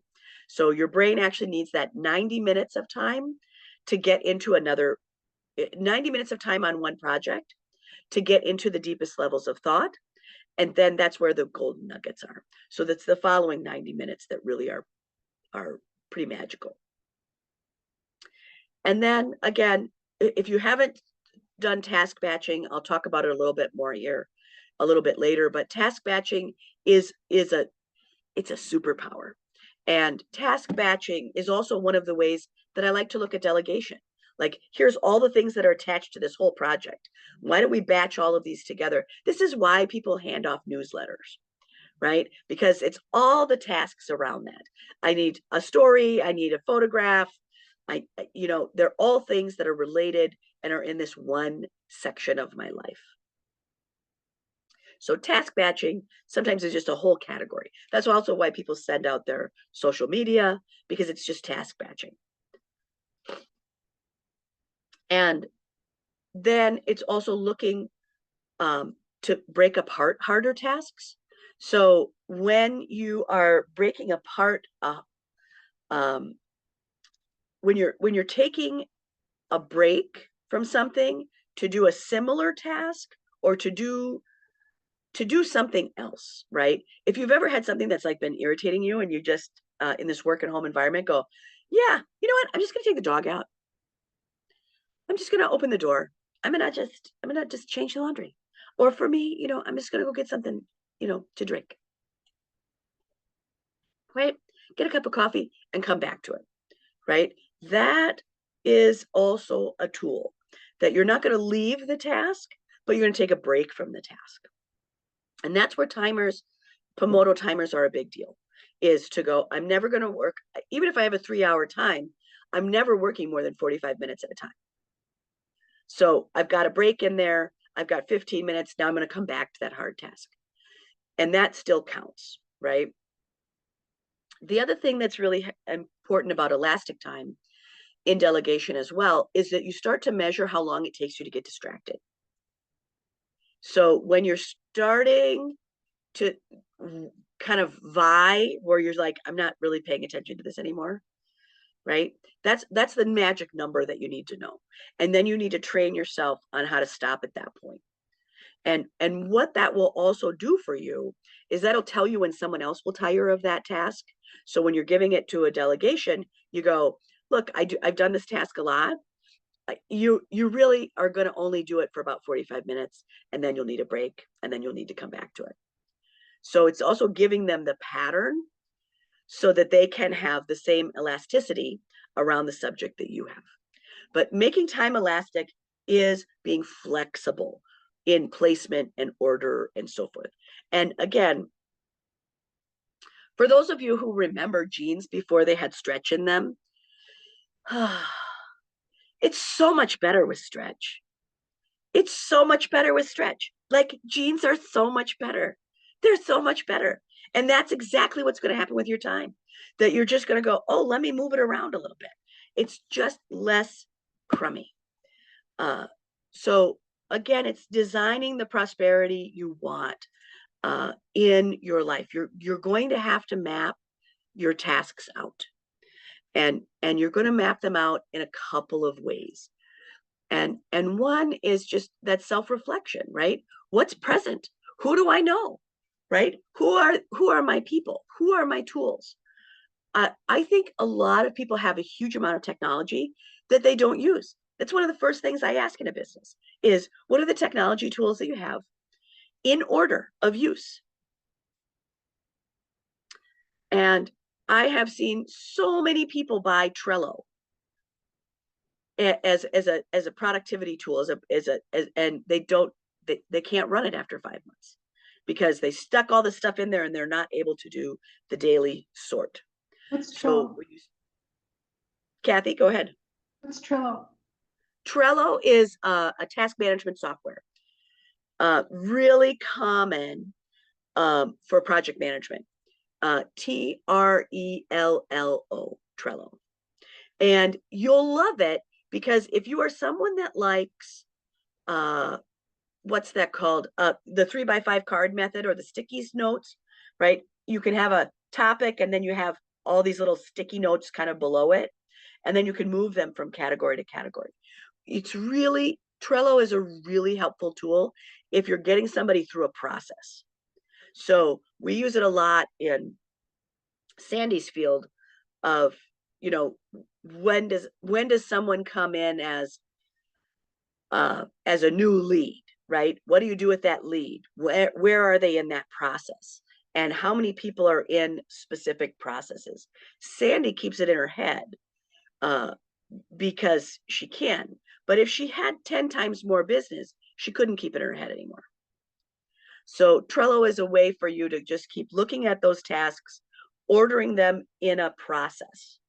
So your brain actually needs that 90 minutes of time to get into 90 minutes of time on one project to get into the deepest levels of thought. And then that's where the golden nuggets are. So that's the following 90 minutes that really are pretty magical. And then again, if you haven't done task batching, I'll talk about it a little bit more here a little bit later, but task batching it's a superpower. And task batching is also one of the ways that I like to look at delegation. Like, here's all the things that are attached to this whole project. Why don't we batch all of these together? This is why people hand off newsletters, right? Because it's all the tasks around that. I need a story, I need a photograph. They're all things that are related and are in this one section of my life. So task batching sometimes is just a whole category. That's also why people send out their social media, because it's just task batching. And then it's also looking to break apart harder tasks. So when you are breaking apart, when you're taking a break from something to do a similar task or to do something else, right? If you've ever had something that's like been irritating you and you just in this work and home environment go, yeah, you know what? I'm just gonna take the dog out. I'm just gonna open the door. I'm gonna just change the laundry. Or for me, I'm just gonna go get something, to drink. Right? Get a cup of coffee and come back to it. Right? That is also a tool that you're not going to leave the task, but you're going to take a break from the task. And that's where Pomodoro timers are a big deal, is to go, I'm never going to work, even if I have a 3-hour time, I'm never working more than 45 minutes at a time. So I've got a break in there. I've got 15 minutes. Now I'm going to come back to that hard task. And that still counts, right? The other thing that's really important about elastic time in delegation as well is that you start to measure how long it takes you to get distracted. So when you're starting to kind of vie where you're like, I'm not really paying attention to this anymore, right? That's the magic number that you need to know. And then you need to train yourself on how to stop at that point. And what that will also do for you is that'll tell you when someone else will tire of that task. So when you're giving it to a delegation, you go, look, I've done this task a lot. You really are going to only do it for about 45 minutes, and then you'll need a break, and then you'll need to come back to it. So it's also giving them the pattern so that they can have the same elasticity around the subject that you have. But making time elastic is being flexible in placement and order and so forth. And again, for those of you who remember jeans before they had stretch in them, it's so much better with stretch. It's so much better with stretch. Like, jeans are so much better. They're so much better. And that's exactly what's going to happen with your time. That you're just going to go, oh, let me move it around a little bit. It's just less crummy. So again, it's designing the prosperity you want in your life. You're going to have to map your tasks out. And you're going to map them out in a couple of ways. And one is just that self-reflection, right? What's present? Who do I know? Right? Who are my people? Who are my tools? I think a lot of people have a huge amount of technology that they don't use. That's one of the first things I ask in a business is, what are the technology tools that you have in order of use? And I have seen so many people buy Trello as a productivity tool, and they can't run it after 5 months because they stuck all the stuff in there and they're not able to do the daily sort. What's So Trello? Kathy, go ahead. What's Trello? Trello is a task management software, really common for project management. Trello, Trello. And you'll love it because if you are someone that likes, what's that called? The 3x5 card method or the sticky notes, right? You can have a topic and then you have all these little sticky notes kind of below it. And then you can move them from category to category. Trello is a really helpful tool if you're getting somebody through a process. So we use it a lot in Sandy's field of, when does someone come in as a new lead, right? What do you do with that lead? Where are they in that process? And how many people are in specific processes? Sandy keeps it in her head because she can. But if she had 10 times more business, she couldn't keep it in her head anymore. So Trello is a way for you to just keep looking at those tasks, ordering them in a process.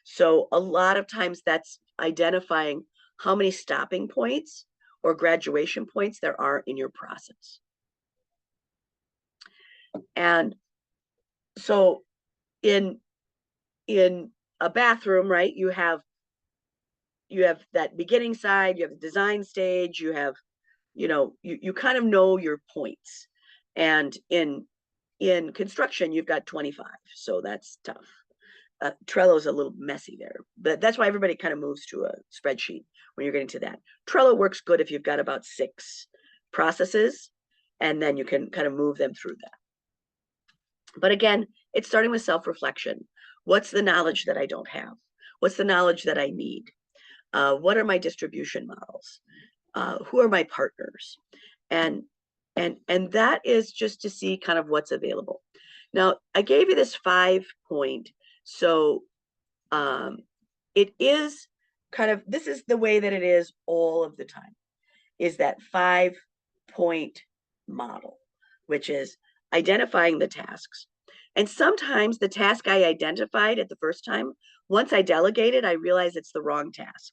So a lot of times that's identifying how many stopping points or graduation points there are in your process. And so in a bathroom, right, you have that beginning side, you have the design stage, you have, you kind of know your points. And in construction, you've got 25. So that's tough. Trello's a little messy there, but that's why everybody kind of moves to a spreadsheet when you're getting to that. Trello works good if you've got about 6 processes, and then you can kind of move them through that. But again, it's starting with self-reflection. What's the knowledge that I don't have? What's the knowledge that I need? What are my distribution models? Who are my partners? And that is just to see kind of what's available. Now, I gave you this 5-point. So it is kind of, this is the way that it is all of the time, is that 5-point model, which is identifying the tasks. And sometimes the task I identified at the first time, once I delegated, I realized it's the wrong task.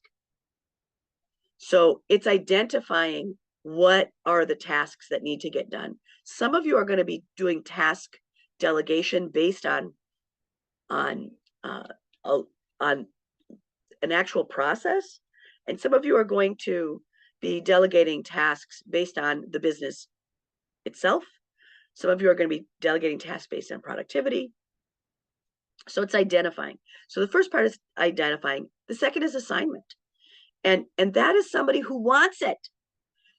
So it's identifying what are the tasks that need to get done. Some of you are going to be doing task delegation based on an actual process, and some of you are going to be delegating tasks based on the business itself. Some of you are going to be delegating tasks based on productivity. So it's identifying. So the first part is identifying. The second is assignment. And that is somebody who wants it.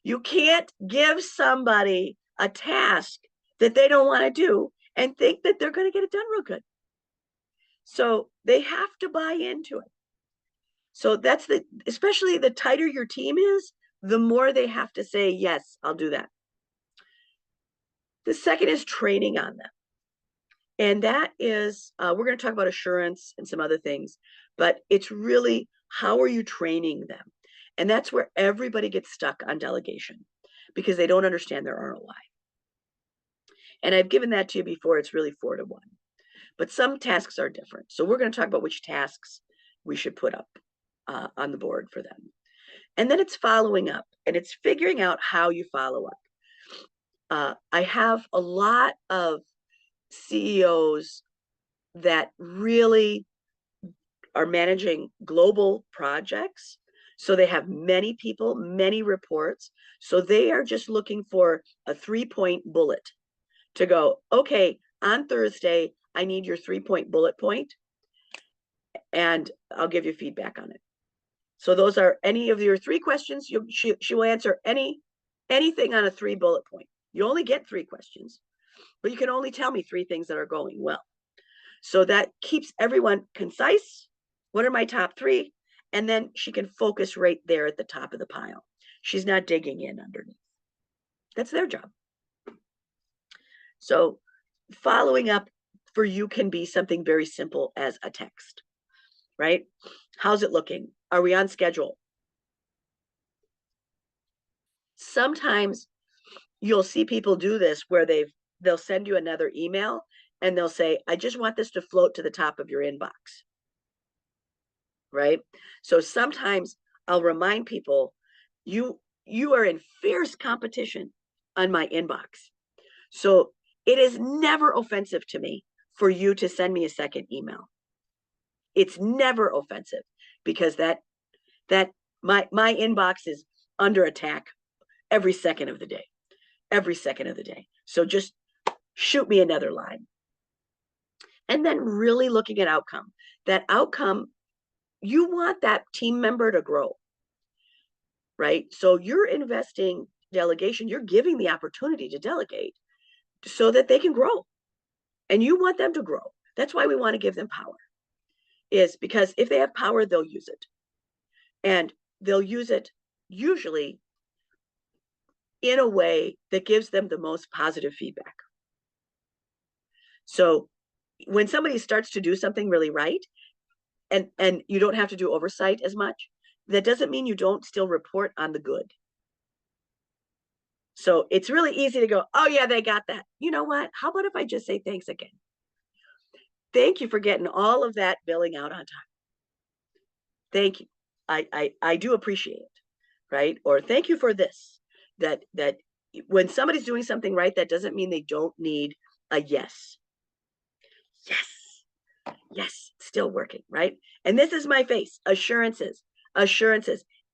You can't give somebody a task that they don't want to do and think that they're going to get it done real good. So they have to buy into it. So that's especially the tighter your team is, the more they have to say, yes, I'll do that. The second is training on them. And that is, we're going to talk about assurance and some other things, but it's really, how are you training them? And that's where everybody gets stuck on delegation because they don't understand their ROI. And I've given that to you before. It's really 4-to-1, but some tasks are different. So we're going to talk about which tasks we should put up on the board for them. And then it's following up, and it's figuring out how you follow up. I have a lot of CEOs that really are managing global projects. So they have many people, many reports. So they are just looking for a 3-point bullet to go, okay, on Thursday, I need your 3-point bullet point, and I'll give you feedback on it. So those are any of your 3 questions. She will answer anything on a 3-bullet point. You only get 3 questions, but you can only tell me 3 things that are going well. So that keeps everyone concise. What are my top 3? And then she can focus right there at the top of the pile. She's not digging in underneath. That's their job. So following up for you can be something very simple as a text, right? How's it looking? Are we on schedule? Sometimes you'll see people do this where they'll send you another email and they'll say, I just want this to float to the top of your inbox, right? So sometimes I'll remind people, you are in fierce competition on my inbox. So it is never offensive to me for you to send me a second email. It's never offensive because my inbox is under attack every second of the day. Every second of the day. So just shoot me another line. And then really looking at outcome. That outcome, you want that team member to grow, right? So you're investing delegation, you're giving the opportunity to delegate so that they can grow. And you want them to grow. That's why we want to give them power, is because if they have power, they'll use it. And they'll use it usually in a way that gives them the most positive feedback. So when somebody starts to do something really right, and you don't have to do oversight as much, that doesn't mean you don't still report on the good. So it's really easy to go, oh yeah, they got that. You know what? How about if I just say thanks again? Thank you for getting all of that billing out on time. Thank you. I do appreciate it, right? Or thank you for this. That when somebody's doing something right, that doesn't mean they don't need a yes. Yes, still working, right? And this is my face, assurances.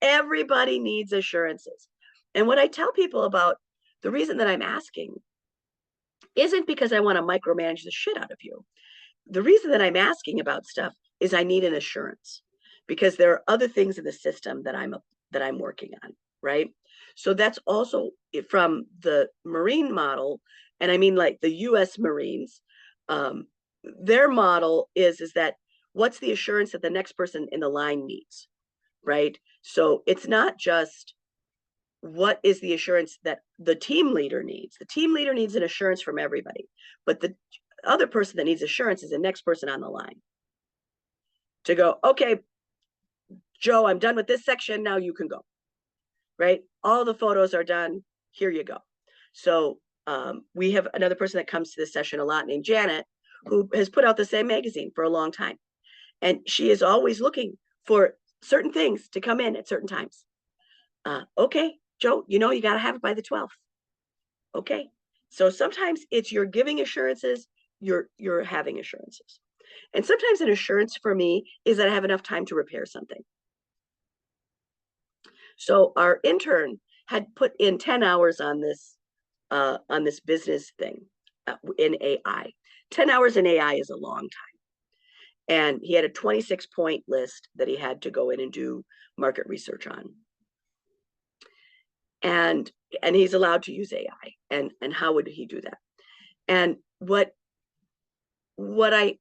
Everybody needs assurances. And what I tell people about the reason that I'm asking isn't because I want to micromanage the shit out of you. The reason that I'm asking about stuff is I need an assurance because there are other things in the system that I'm working on, right? So that's also from the Marine model, and I mean like the US Marines, their model is that what's the assurance that the next person in the line needs, right? So it's not just what is the assurance that the team leader needs. The team leader needs an assurance from everybody, but the other person that needs assurance is the next person on the line to go, okay, Joe, I'm done with this section. Now you can go, right? All the photos are done. Here you go. So we have another person that comes to this session a lot named Janet, who has put out the same magazine for a long time. And she is always looking for certain things to come in at certain times. Okay, Joe, you got to have it by the 12th. Okay. So sometimes it's you're giving assurances, you're having assurances. And sometimes an assurance for me is that I have enough time to repair something. So our intern had put in 10 hours on this business thing in AI. 10 hours in AI is a long time. And he had a 26-point list that he had to go in and do market research on. And he's allowed to use AI. And how would he do that? And what I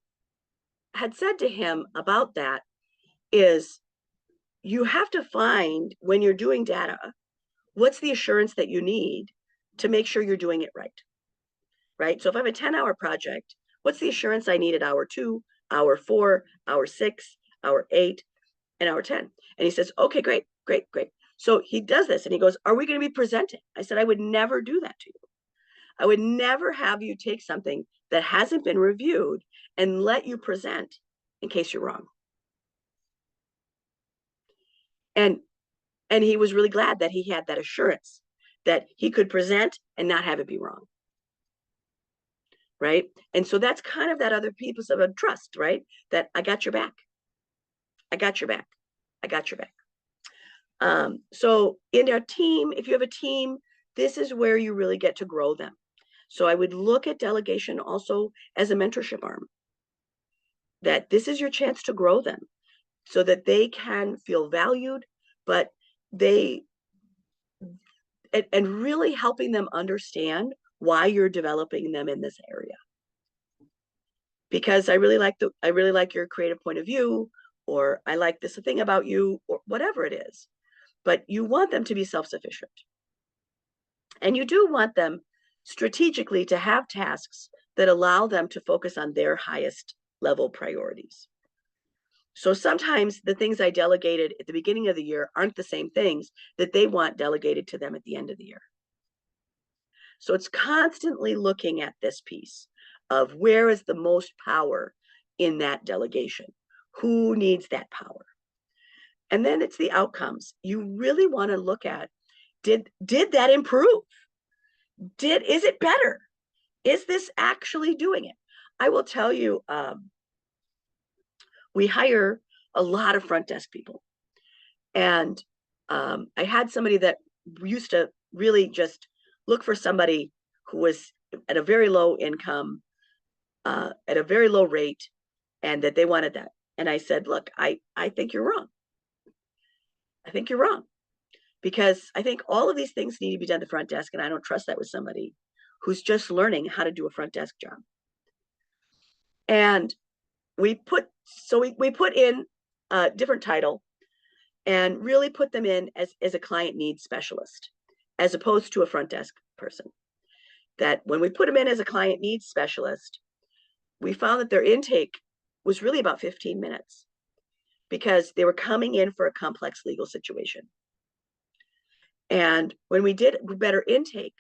had said to him about that is you have to find, when you're doing data, what's the assurance that you need to make sure you're doing it right? So if I have a 10-hour project, what's the assurance I need at hour 2, hour 4, hour 6, hour 8, and hour 10? And he says, okay, great. So he does this and he goes, are we going to be presenting? I said, I would never do that to you. I would never have you take something that hasn't been reviewed and let you present in case you're wrong. And he was really glad that he had that assurance that he could present and not have it be wrong. Right? And so that's kind of that other piece of a trust, right? That I got your back. I got your back. I got your back. So in our team, if you have a team, this is where you really get to grow them. So I would look at delegation also as a mentorship arm, that this is your chance to grow them so that they can feel valued, but and really helping them understand why you're developing them in this area. Because I really like your creative point of view, or I like this thing about you, or whatever it is. But you want them to be self-sufficient. And you do want them strategically to have tasks that allow them to focus on their highest level priorities. So sometimes the things I delegated at the beginning of the year aren't the same things that they want delegated to them at the end of the year. So it's constantly looking at this piece of where is the most power in that delegation? Who needs that power? And then it's the outcomes. You really want to look at, did that improve? Is it better? Is this actually doing it? I will tell you, we hire a lot of front desk people. And I had somebody that used to really just look for somebody who was at a very low income, at a very low rate, and that they wanted that. And I said, look, I think you're wrong. I think you're wrong. Because I think all of these things need to be done at the front desk, and I don't trust that with somebody who's just learning how to do a front desk job. And we put in a different title and really put them in as a client needs specialist, as opposed to a front desk person. That when we put them in as a client needs specialist, we found that their intake was really about 15 minutes because they were coming in for a complex legal situation. And when we did better intake,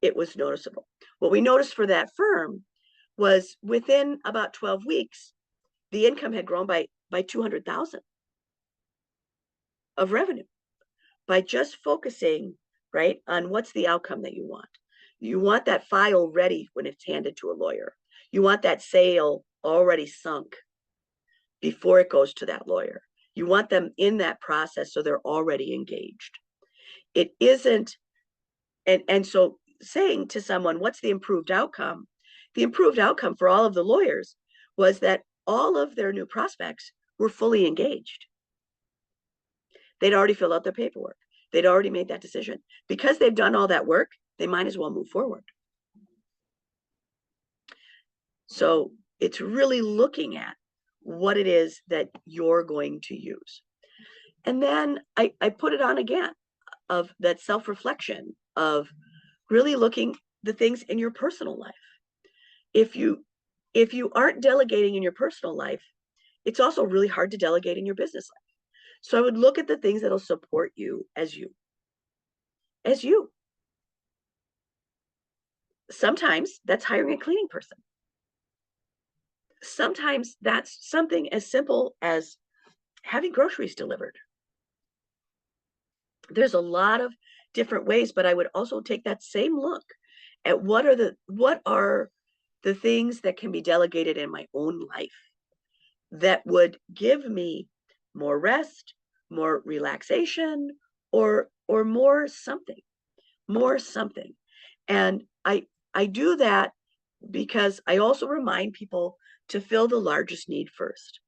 it was noticeable. What we noticed for that firm was within about 12 weeks, the income had grown by 200,000 of revenue by just focusing, right, on what's the outcome that you want. You want that file ready when it's handed to a lawyer. You want that sale already sunk before it goes to that lawyer. You want them in that process so they're already engaged. It isn't, and so saying to someone, what's the improved outcome? The improved outcome for all of the lawyers was that all of their new prospects were fully engaged. They'd already filled out their paperwork. They'd already made that decision. Because they've done all that work, they might as well move forward. So it's really looking at what it is that you're going to use. And then I put it on again of that self-reflection of really looking the things in your personal life. If you aren't delegating in your personal life, it's also really hard to delegate in your business life. So I would look at the things that'll support you as you. Sometimes that's hiring a cleaning person. Sometimes that's something as simple as having groceries delivered. There's a lot of different ways, but I would also take that same look at what are the things that can be delegated in my own life that would give me more rest, more relaxation, or more something. And I do that because I also remind people to fill the largest need first.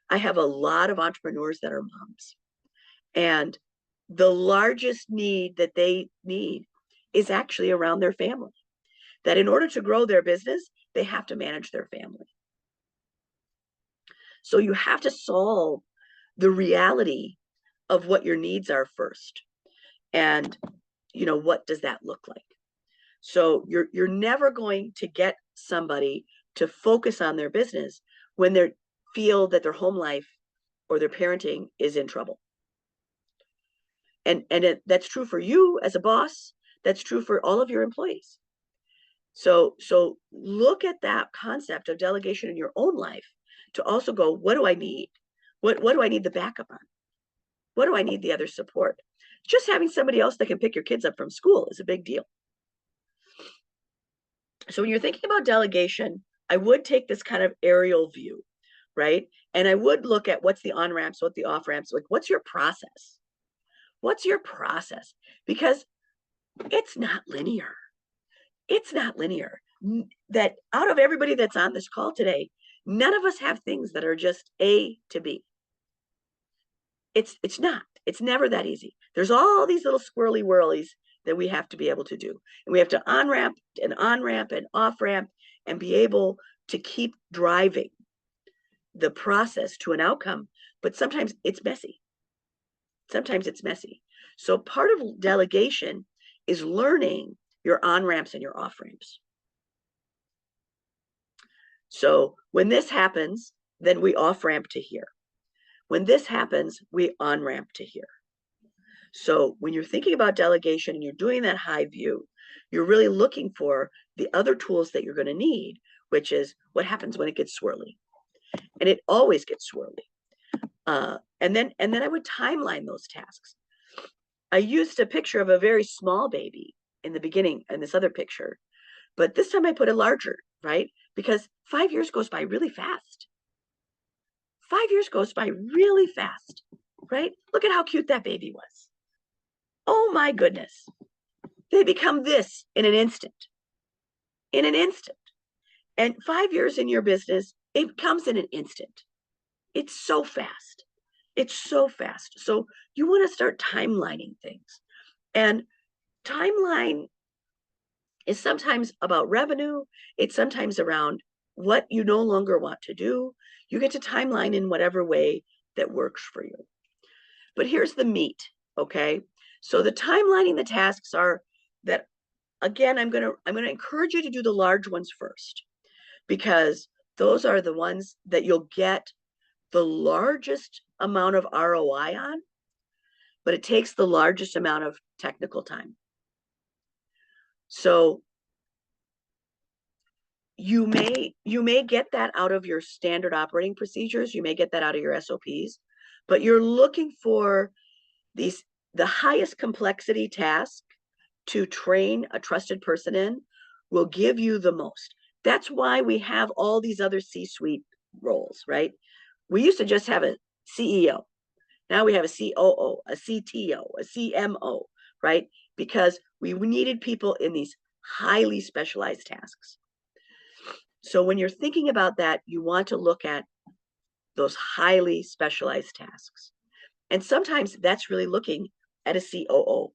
I have a lot of entrepreneurs that are moms, and the largest need that they need is actually around their family. That in order to grow their business, they have to manage their family. So you have to solve the reality of what your needs are first. And, what does that look like? So you're never going to get somebody to focus on their business when they feel that their home life or their parenting is in trouble. And that's true for you as a boss. That's true for all of your employees. So look at that concept of delegation in your own life to also go, what do I need? What do I need the backup on? What do I need the other support? Just having somebody else that can pick your kids up from school is a big deal. So when you're thinking about delegation, I would take this kind of aerial view, right? And I would look at what's the on-ramps, what the off-ramps, like what's your process? What's your process? Because it's not linear. It's not linear. That out of everybody that's on this call today, none of us have things that are just A to B. It's not. It's never that easy. There's all these little squirrely whirlies that we have to be able to do. And we have to on-ramp and off-ramp and be able to keep driving the process to an outcome. But sometimes it's messy. Sometimes it's messy. So part of delegation is learning your on-ramps and your off-ramps. So when this happens, then we off-ramp to here. When this happens, we on-ramp to here. So when you're thinking about delegation and you're doing that high view, you're really looking for the other tools that you're going to need, which is what happens when it gets swirly. And it always gets swirly. And then I would timeline those tasks. I used a picture of a very small baby in the beginning in this other picture, but this time I put a larger, right? Because 5 years goes by really fast. 5 years goes by really fast, right? Look at how cute that baby was. Oh my goodness. They become this in an instant. In an instant. And 5 years in your business, it comes in an instant. It's so fast. It's so fast. So you want to start timelining things. And timeline is sometimes about revenue. It's sometimes around what you no longer want to do. You get to timeline in whatever way that works for you. But here's the meat, okay? So the timelining the tasks are that, again, I'm gonna encourage you to do the large ones first, because those are the ones that you'll get the largest amount of ROI on, but it takes the largest amount of technical time. So you may get that out of your standard operating procedures, you may get that out of your SOPs, but you're looking for the highest complexity task to train a trusted person in will give you the most. That's why we have all these other C-suite roles, right? We used to just have a CEO. Now we have a COO, a CTO, a CMO, right? Because we needed people in these highly specialized tasks. So when you're thinking about that, you want to look at those highly specialized tasks. And sometimes that's really looking at a COO.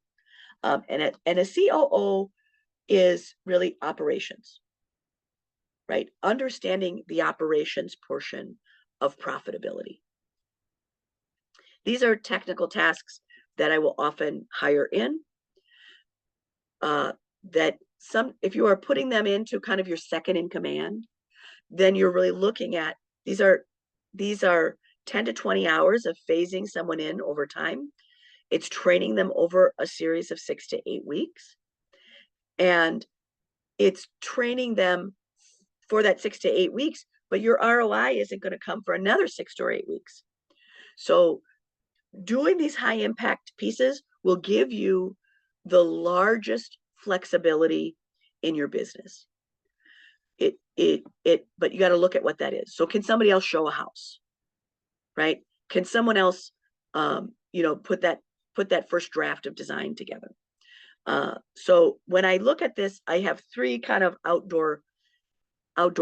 And a COO is really operations, right? Understanding the operations portion of profitability. These are technical tasks that I will often hire in. If you are putting them into kind of your second in command, then you're really looking at these are 10 to 20 hours of phasing someone in over time. It's training them over a series of 6 to 8 weeks. And it's training them for that 6 to 8 weeks, but your ROI isn't going to come for another 6 or 8 weeks. So doing these high impact pieces will give you the largest flexibility in your business. But you got to look at what that is. So can somebody else show a house, right? Can someone else, put that first draft of design together? So when I look at this, I have 3 kind of outdoor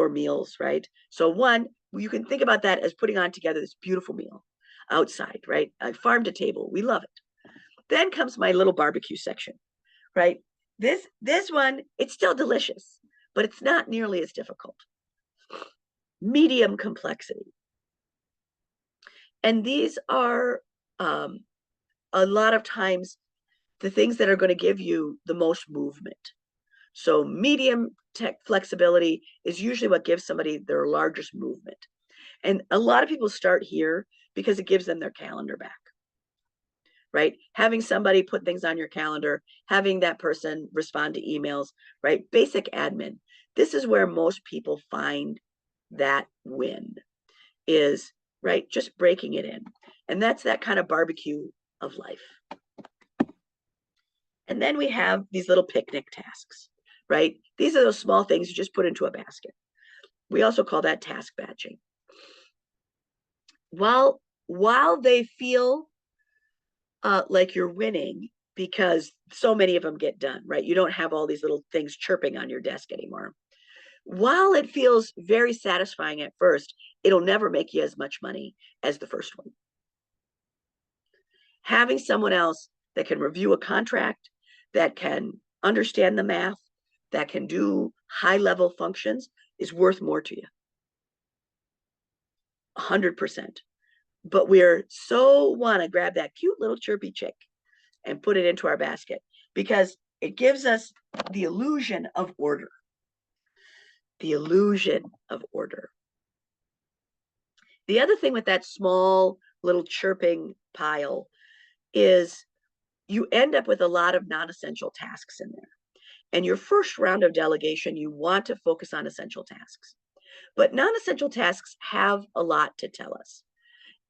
meals, right? So one, you can think about that as putting on together this beautiful meal outside, right? Farm to table, we love it. Then comes my little barbecue section, right? This one, it's still delicious, but it's not nearly as difficult. Medium complexity. And these are a lot of times the things that are going to give you the most movement. So medium tech flexibility is usually what gives somebody their largest movement. And a lot of people start here because it gives them their calendar back, right? Having somebody put things on your calendar, having that person respond to emails, right? Basic admin. This is where most people find that win is, right? Just breaking it in. And that's that kind of barbecue of life. And then we have these little picnic tasks, right? These are those small things you just put into a basket. We also call that task batching. While they feel like you're winning because so many of them get done, right? You don't have all these little things chirping on your desk anymore. While it feels very satisfying at first, it'll never make you as much money as the first one. Having someone else that can review a contract, that can understand the math, that can do high-level functions is worth more to you. 100%. But we're so want to grab that cute little chirpy chick and put it into our basket because it gives us the illusion of order. The illusion of order. The other thing with that small little chirping pile is you end up with a lot of non-essential tasks in there. And your first round of delegation, you want to focus on essential tasks. But non-essential tasks have a lot to tell us.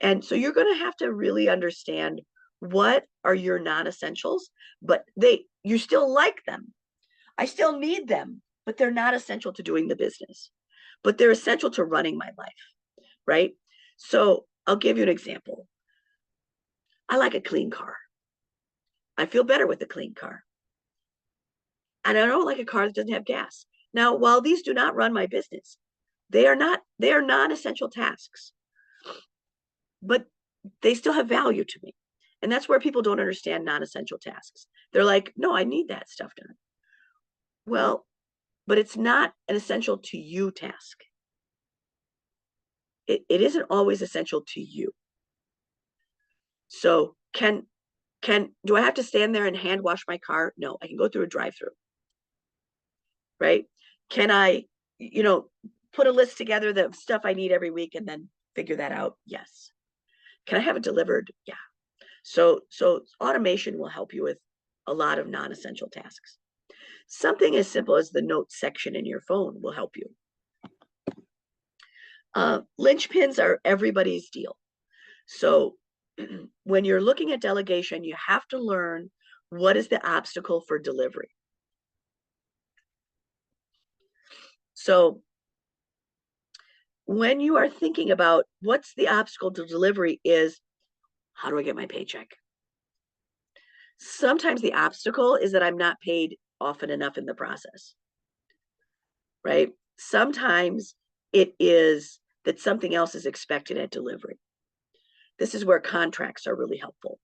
And so you're going to have to really understand what are your non-essentials, but you still like them. I still need them, but they're not essential to doing the business. But they're essential to running my life, right? So I'll give you an example. I like a clean car. I feel better with a clean car. And I don't like a car that doesn't have gas. Now, while these do not run my business, they are non-essential tasks, but they still have value to me. And that's where people don't understand non-essential tasks. They're like, no, I need that stuff done. Well, but it's not an essential to you task. It isn't always essential to you. So do I have to stand there and hand wash my car? No, I can go through a drive-through. Right? Can I, put a list together of stuff I need every week and then figure that out? Yes. Can I have it delivered? Yeah. So automation will help you with a lot of non-essential tasks. Something as simple as the notes section in your phone will help you. Linchpins are everybody's deal. So when you're looking at delegation, you have to learn what is the obstacle for delivery. So when you are thinking about what's the obstacle to delivery is, how do I get my paycheck? Sometimes the obstacle is that I'm not paid often enough in the process, right? Sometimes it is that something else is expected at delivery. This is where contracts are really helpful.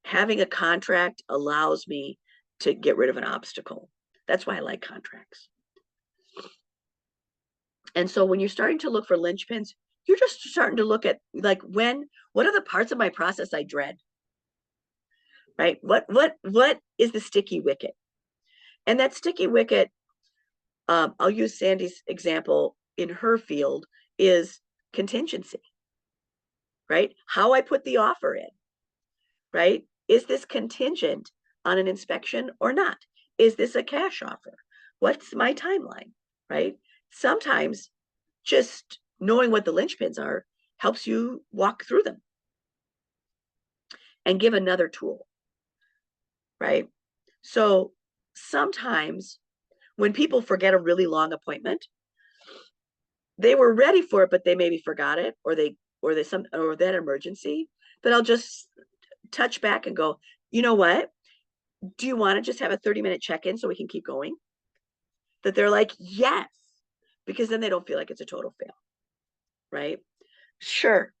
Having a contract allows me to get rid of an obstacle. That's why I like contracts. And so when you're starting to look for linchpins, you're just starting to look at like what are the parts of my process I dread? Right? What is the sticky wicket? And that sticky wicket, I'll use Sandy's example in her field, is contingency. Right? How I put the offer in. Right? Is this contingent on an inspection or not? Is this a cash offer? What's my timeline? Right? Sometimes just knowing what the linchpins are helps you walk through them and give another tool, right? So sometimes when people forget a really long appointment, they were ready for it, but they maybe forgot it, or that emergency. But I'll just touch back and go, you know what? Do you want to just have a 30-minute check-in so we can keep going? That they're like, yes, because then they don't feel like it's a total fail, right? Sure.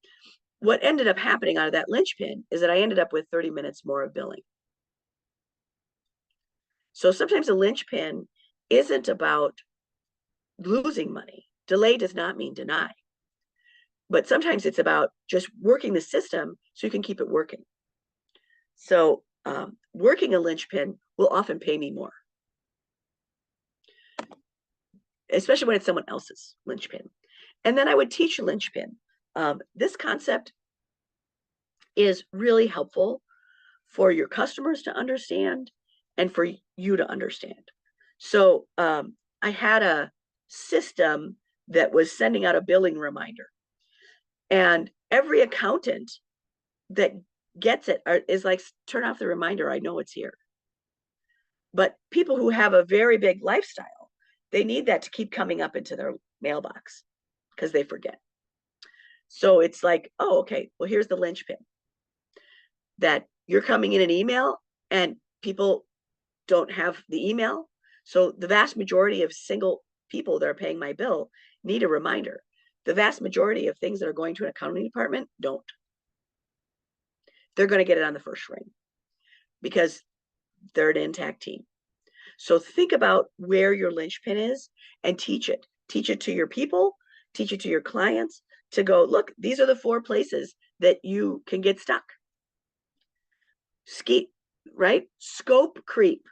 What ended up happening out of that linchpin is that I ended up with 30 minutes more of billing. So sometimes a linchpin isn't about losing money. Delay does not mean deny. But sometimes it's about just working the system so you can keep it working. So working a linchpin will often pay me more, especially when it's someone else's linchpin. And then I would teach linchpin. This concept is really helpful for your customers to understand and for you to understand. So I had a system that was sending out a billing reminder, and every accountant that gets it is like, turn off the reminder, I know it's here. But people who have a very big lifestyle, they need that to keep coming up into their mailbox because they forget. So it's like, oh, okay, well, here's the linchpin that you're coming in an email and people don't have the email. So the vast majority of single people that are paying my bill need a reminder. The vast majority of things that are going to an accounting department don't. They're going to get it on the first ring because they're an intact team. So think about where your linchpin is and teach it. Teach it to your people, teach it to your clients to go, look, these are the 4 places that you can get stuck. Right? Scope creep.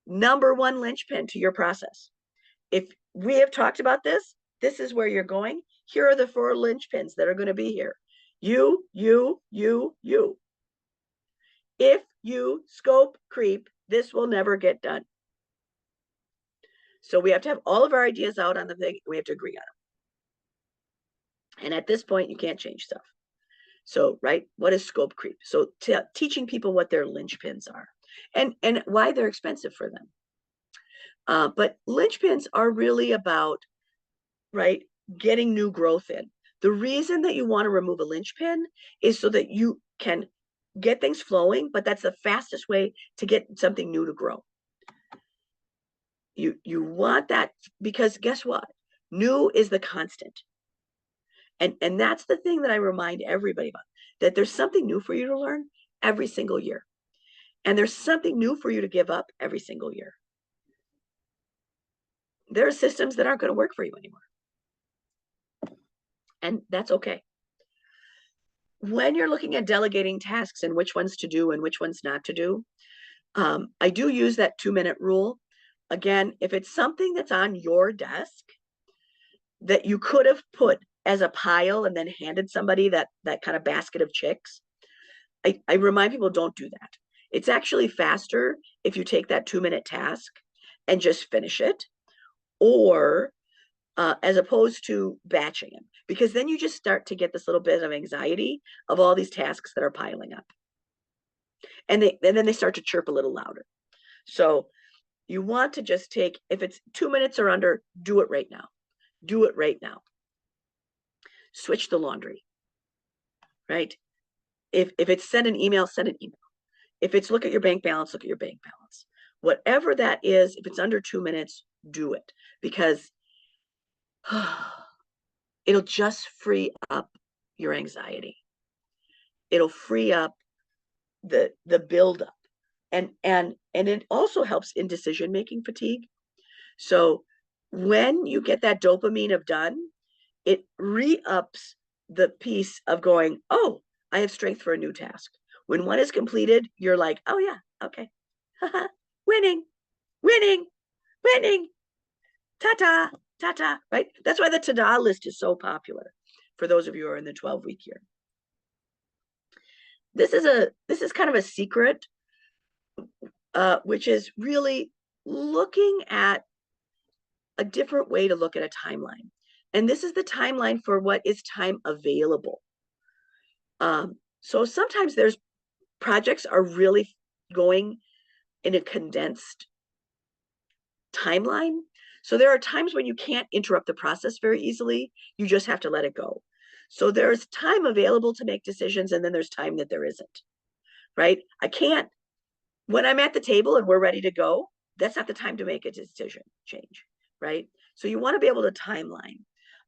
Number 1 linchpin to your process. If we have talked about this, this is where you're going. Here are the 4 linchpins that are going to be here. You. If you scope creep, this will never get done. So we have to have all of our ideas out on the thing. We have to agree on them. And at this point, you can't change stuff. So, right, what is scope creep? So teaching people what their linchpins are and why they're expensive for them. But linchpins are really about, right, getting new growth in. The reason that you want to remove a linchpin is so that you can get things flowing, but that's the fastest way to get something new to grow. You want that because guess what? New is the constant. And that's the thing that I remind everybody about, that there's something new for you to learn every single year. And there's something new for you to give up every single year. There are systems that aren't going to work for you anymore. And that's okay. When you're looking at delegating tasks and which ones to do and which ones not to do, I do use that 2-minute rule. Again, if it's something that's on your desk that you could have put as a pile and then handed somebody that kind of basket of chicks, I remind people, don't do that. It's actually faster if you take that 2-minute task and just finish it, or as opposed to batching them, because then you just start to get this little bit of anxiety of all these tasks that are piling up. And then they start to chirp a little louder. So you want to just take, if it's 2 minutes or under, do it right now. Do it right now. Switch the laundry, right? If it's send an email, send an email. If it's look at your bank balance, look at your bank balance. Whatever that is, if it's under 2 minutes, do it, because it'll just free up your anxiety. It'll free up the buildup. And it also helps in decision-making fatigue. So when you get that dopamine of done, it re-ups the piece of going, oh, I have strength for a new task. When one is completed, you're like, oh yeah, okay. Winning, ta-ta, ta-ta, right? That's why the ta-da list is so popular for those of you who are in the 12-week year. This is kind of a secret, which is really looking at a different way to look at a timeline. And this is the timeline for what is time available. So sometimes there's projects are really going in a condensed timeline. So there are times when you can't interrupt the process very easily. You just have to let it go. So there's time available to make decisions, and then there's time that there isn't, right? I can't, when I'm at the table and we're ready to go, that's not the time to make a decision change, right? So you want to be able to timeline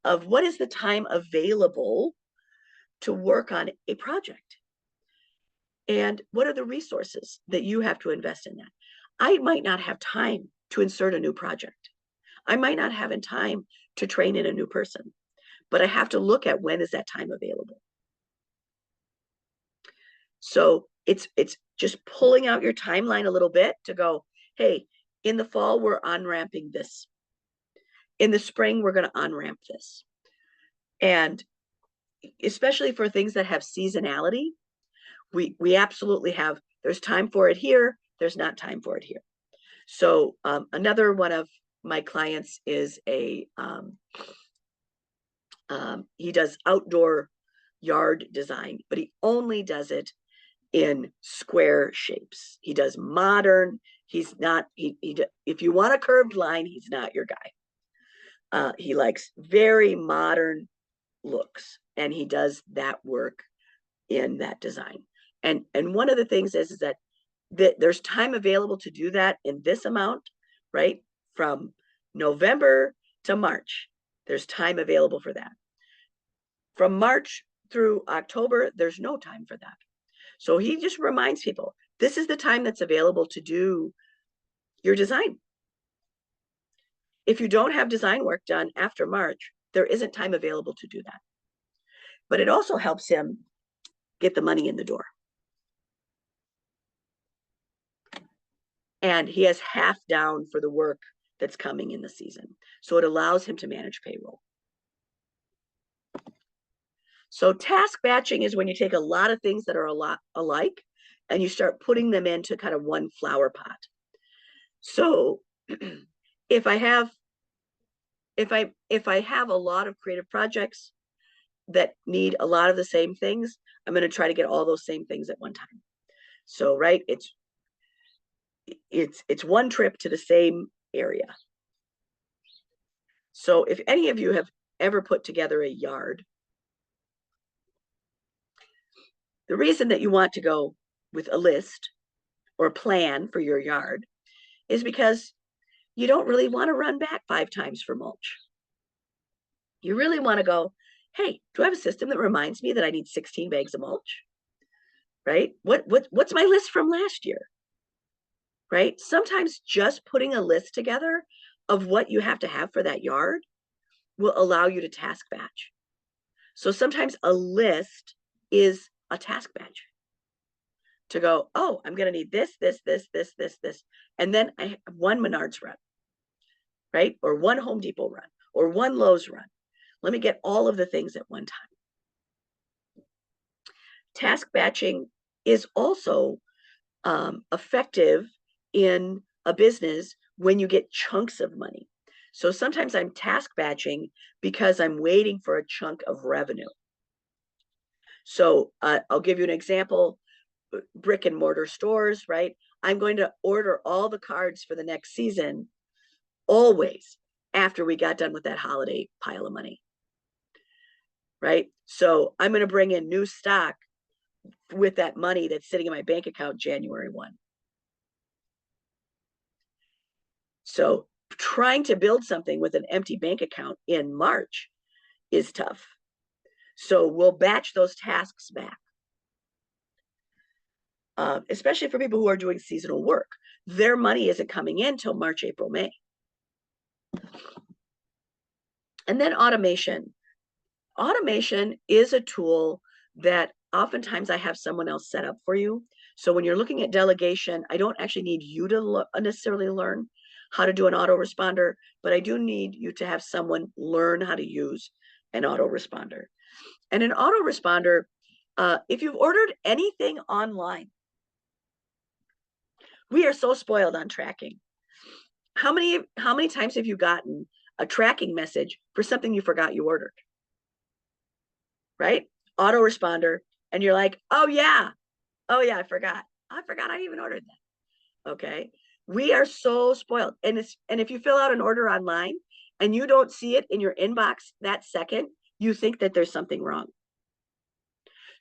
of what is the time available to work on a project, and what are the resources that you have to invest in that. I might not have time to insert a new project. I might not have in time to train in a new person, but I have to look at when is that time available. So It's just pulling out your timeline a little bit to go, hey, in the fall, we're on-ramping this. In the spring, we're going to on-ramp this. And especially for things that have seasonality, we absolutely have, there's time for it here, there's not time for it here. So another one of my clients is he does outdoor yard design, but he only does it in square shapes. He does modern. He's not, if you want a curved line, he's not your guy. He likes very modern looks, and he does that work in that design. And one of the things is that there's time available to do that in this amount, right? From November to March, there's time available for that. From March through October, there's no time for that. So he just reminds people, this is the time that's available to do your design. If you don't have design work done after March, there isn't time available to do that. But it also helps him get the money in the door. And he has half down for the work that's coming in the season. So it allows him to manage payroll. So task batching is when you take a lot of things that are a lot alike and you start putting them into kind of one flower pot. So if I have a lot of creative projects that need a lot of the same things, I'm going to try to get all those same things at one time. So, right, it's one trip to the same area. So if any of you have ever put together a yard, the reason that you want to go with a list or a plan for your yard is because you don't really want to run back 5 times for mulch. You really want to go, hey, do I have a system that reminds me that I need 16 bags of mulch? Right? What's my list from last year? Right? Sometimes just putting a list together of what you have to have for that yard will allow you to task batch. So sometimes a list is a task batch to go, oh, I'm going to need this. And then I have one Menards run, right? Or one Home Depot run, or one Lowe's run. Let me get all of the things at one time. Task batching is also effective in a business when you get chunks of money. So sometimes I'm task batching because I'm waiting for a chunk of revenue. So I'll give you an example. Brick and mortar stores, right? I'm going to order all the cards for the next season always after we got done with that holiday pile of money, right? So I'm going to bring in new stock with that money that's sitting in my bank account January 1. So trying to build something with an empty bank account in March is tough. So we'll batch those tasks back. Especially for people who are doing seasonal work. Their money isn't coming in till March, April, May. And then automation. Automation is a tool that oftentimes I have someone else set up for you. So when you're looking at delegation, I don't actually need you to necessarily learn how to do an autoresponder, but I do need you to have someone learn how to use an autoresponder. And an autoresponder, if you've ordered anything online, we are so spoiled on tracking. How many times have you gotten a tracking message for something you forgot you ordered? Right? Autoresponder, and you're like, oh yeah, I forgot I even ordered that. Okay. We are so spoiled. And if you fill out an order online and you don't see it in your inbox that second, you think that there's something wrong.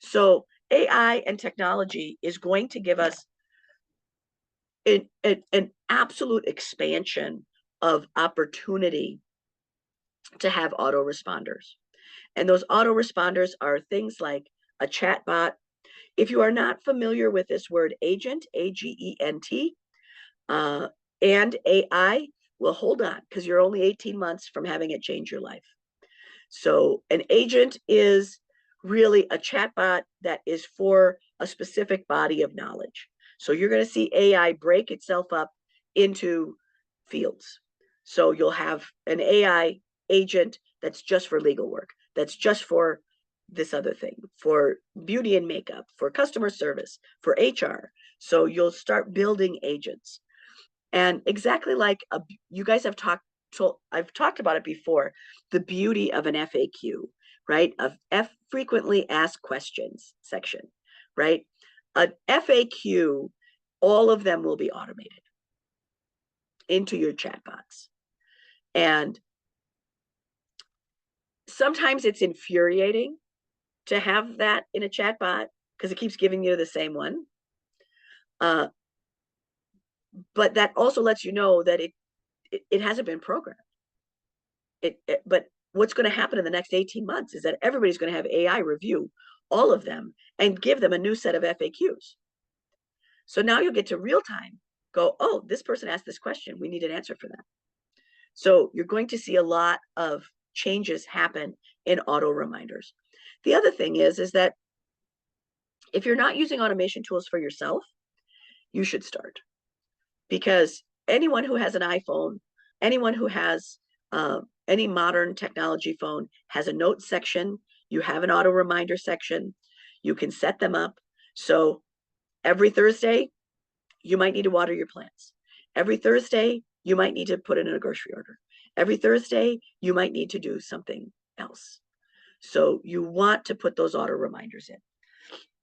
So AI and technology is going to give us an absolute expansion of opportunity to have autoresponders. And those autoresponders are things like a chatbot. If you are not familiar with this word agent, A-G-E-N-T, and AI, well, hold on, because you're only 18 months from having it change your life. So an agent is really a chatbot that is for a specific body of knowledge. So you're going to see AI break itself up into fields. So you'll have an AI agent that's just for legal work, that's just for this other thing, for beauty and makeup, for customer service, for HR. So you'll start building agents. And exactly like you guys have talked, so I've talked about it before, the beauty of an FAQ, right? Of frequently asked questions section, right? An FAQ, all of them will be automated into your chatbots. And sometimes it's infuriating to have that in a chatbot because it keeps giving you the same one. But that also lets you know that it hasn't been programmed. But what's going to happen in the next 18 months is that everybody's going to have AI review all of them and give them a new set of FAQs. So now you'll get to real time go, oh, this person asked this question. We need an answer for that. So you're going to see a lot of changes happen in auto reminders. The other thing is that if you're not using automation tools for yourself, you should start. Because anyone who has an iPhone, anyone who has any modern technology phone has a notes section. You have an auto reminder section. You can set them up. So every Thursday, you might need to water your plants. Every Thursday, you might need to put in a grocery order. Every Thursday, you might need to do something else. So you want to put those auto reminders in.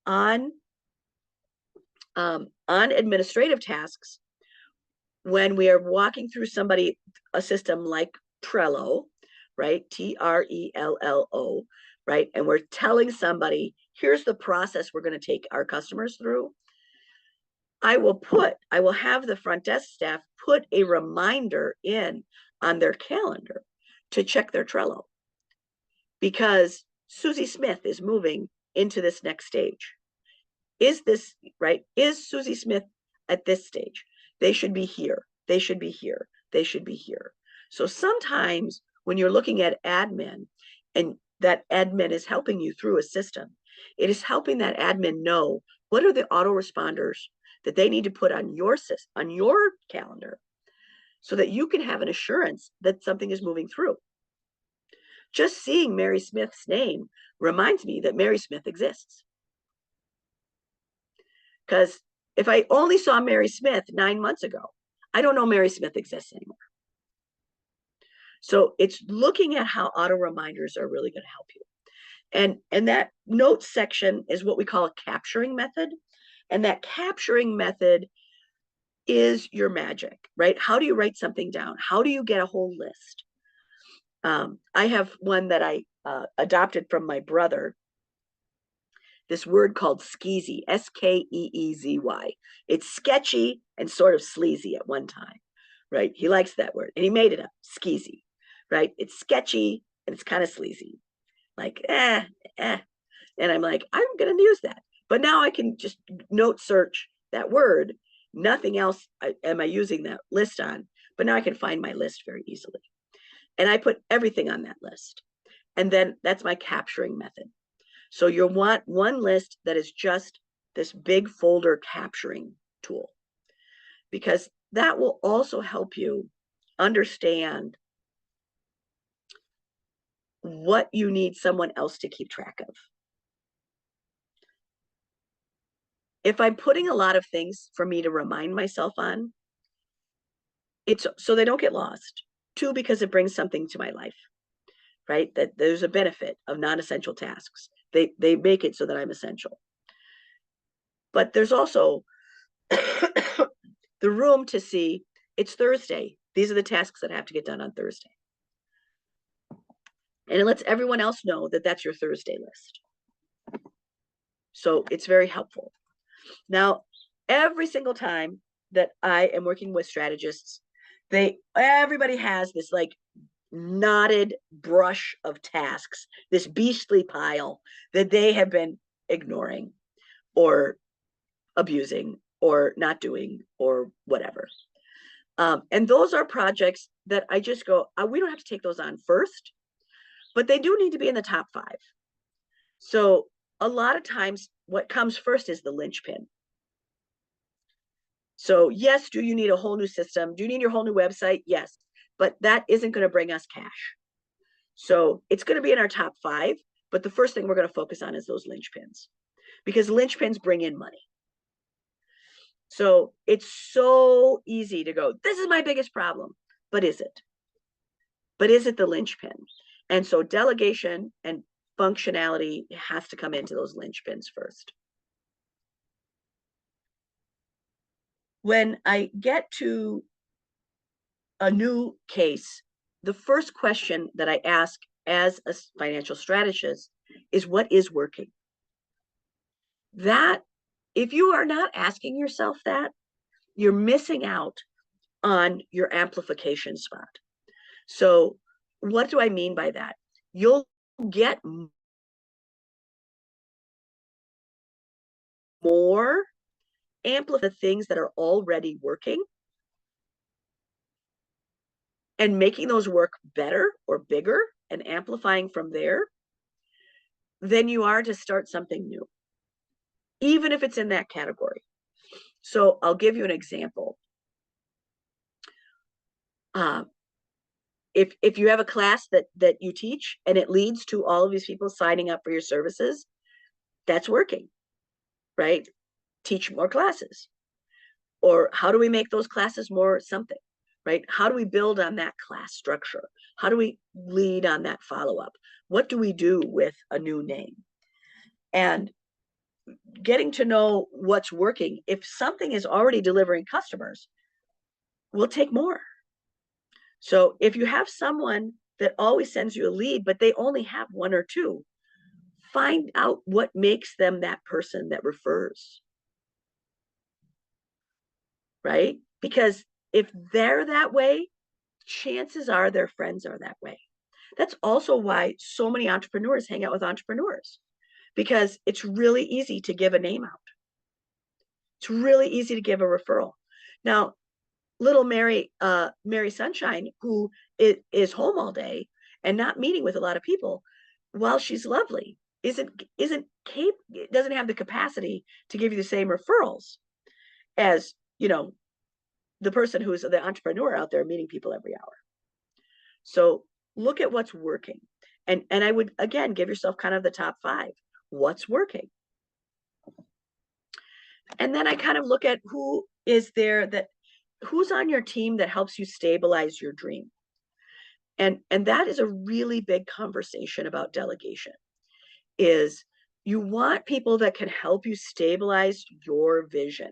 On administrative tasks, when we are walking through a system like Trello, right? Trello, right? And we're telling somebody, here's the process we're going to take our customers through. I will have the front desk staff put a reminder in on their calendar to check their Trello because Susie Smith is moving into this next stage. Is this right? Is Susie Smith at this stage? They should be here. They should be here. They should be here. So sometimes when you're looking at admin and that admin is helping you through a system, it is helping that admin know what are the autoresponders that they need to put on your calendar so that you can have an assurance that something is moving through. Just seeing Mary Smith's name reminds me that Mary Smith exists. Because if I only saw Mary Smith 9 months ago, I don't know Mary Smith exists anymore. So it's looking at how auto reminders are really going to help you. And that notes section is what we call a capturing method. And that capturing method is your magic, right? How do you write something down? How do you get a whole list? I have one that I adopted from my brother. This word called skeezy, S-K-E-E-Z-Y. It's sketchy and sort of sleazy at one time, right? He likes that word and he made it up, skeezy, right? It's sketchy and it's kind of sleazy, like, And I'm like, I'm going to use that. But now I can just note search that word. Nothing else am I using that list on, but now I can find my list very easily. And I put everything on that list. And then that's my capturing method. So you'll want one list that is just this big folder capturing tool, because that will also help you understand what you need someone else to keep track of. If I'm putting a lot of things for me to remind myself on, it's so they don't get lost. 2, because it brings something to my life, right? That there's a benefit of non-essential tasks. They make it so that I'm essential. But there's also the room to see it's Thursday. These are the tasks that have to get done on Thursday. And it lets everyone else know that that's your Thursday list. So it's very helpful. Now, every single time that I am working with strategists, everybody has this like knotted brush of tasks, this beastly pile that they have been ignoring or abusing or not doing or whatever. And those are projects that I just go, we don't have to take those on first, but they do need to be in the top 5. So a lot of times what comes first is the linchpin. So yes, do you need a whole new system? Do you need your whole new website? Yes, but that isn't going to bring us cash. So it's going to be in our top 5, but the first thing we're going to focus on is those linchpins, because linchpins bring in money. So it's so easy to go, this is my biggest problem, but is it? But is it the linchpin? And so delegation and functionality has to come into those linchpins first. When I get to a new case, the first question that I ask as a financial strategist is, what is working? That, if you are not asking yourself that, you're missing out on your amplification spot. So what do I mean by that? You'll get more amplify the things that are already working and making those work better or bigger and amplifying from there than you are to start something new, even if it's in that category. So I'll give you an example. If you have a class that you teach and it leads to all of these people signing up for your services, that's working, right? Teach more classes. Or how do we make those classes more something, right? How do we build on that class structure? How do we lead on that follow-up? What do we do with a new name? And getting to know what's working, if something is already delivering customers, we'll take more. So if you have someone that always sends you a lead, but they only have 1 or 2, find out what makes them that person that refers, right? Because if they're that way, chances are their friends are that way. That's also why so many entrepreneurs hang out with entrepreneurs, because it's really easy to give a name out. It's really easy to give a referral. Now, little Mary Sunshine, who is home all day and not meeting with a lot of people, while she's lovely, doesn't have the capacity to give you the same referrals as, you know, the person who's the entrepreneur out there meeting people every hour. So look at what's working. And I would, again, give yourself kind of the top 5. What's working? And then I kind of look at who is there who's on your team that helps you stabilize your dream. And that is a really big conversation about delegation, is you want people that can help you stabilize your vision.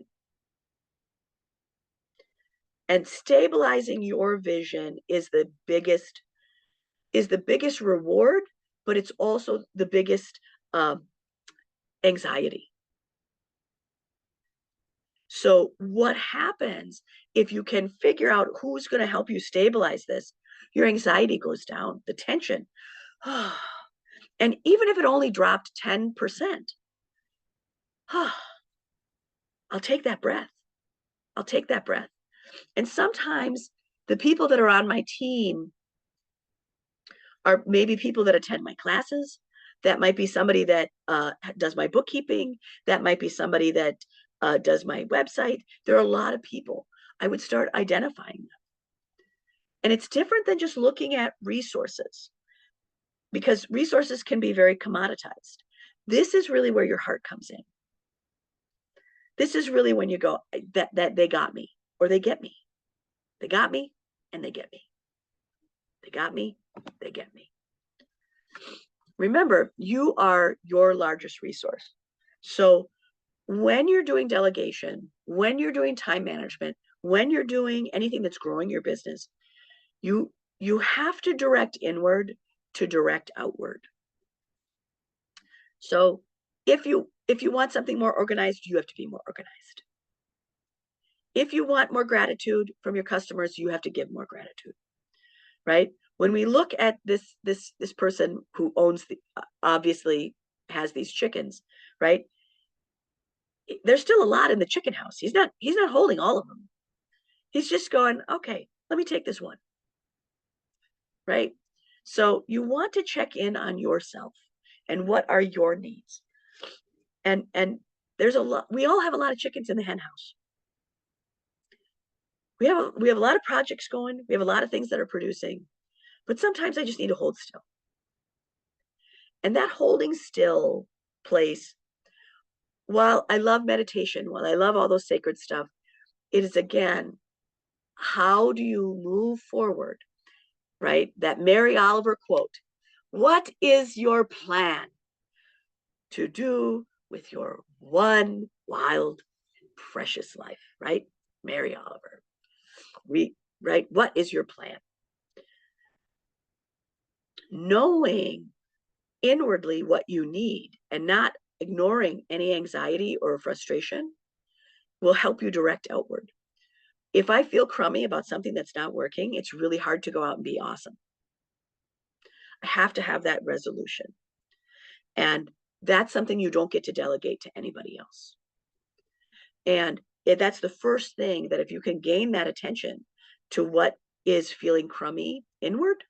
And stabilizing your vision is the biggest reward, but it's also the biggest anxiety. So what happens if you can figure out who's going to help you stabilize this? Your anxiety goes down, the tension. And even if it only dropped 10%, I'll take that breath. I'll take that breath. And sometimes the people that are on my team are maybe people that attend my classes. That might be somebody that does my bookkeeping. That might be somebody that does my website. There are a lot of people. I would start identifying them. And it's different than just looking at resources, because resources can be very commoditized. This is really where your heart comes in. This is really when you go, that they got me, or they get me. They got me and they get me. They got me, they get me. Remember, you are your largest resource. So when you're doing delegation, when you're doing time management, when you're doing anything that's growing your business, you have to direct inward to direct outward. So if you want something more organized, you have to be more organized. If you want more gratitude from your customers, you have to give more gratitude, right? When we look at this person who owns obviously has these chickens, right? There's still a lot in the chicken house. He's not holding all of them. He's just going, okay, let me take this one, right? So you want to check in on yourself and what are your needs? And there's a lot, we all have a lot of chickens in the hen house. We have a lot of projects going. We have a lot of things that are producing, but sometimes I just need to hold still. And that holding still place, while I love meditation, while I love all those sacred stuff, it is again, how do you move forward, right? That Mary Oliver quote, what is your plan to do with your one wild, precious life, right? Mary Oliver. Right? What is your plan? Knowing inwardly what you need and not ignoring any anxiety or frustration will help you direct outward. If I feel crummy about something that's not working, it's really hard to go out and be awesome. I have to have that resolution. And that's something you don't get to delegate to anybody else. And that's the first thing, that if you can gain that attention to what is feeling crummy inward,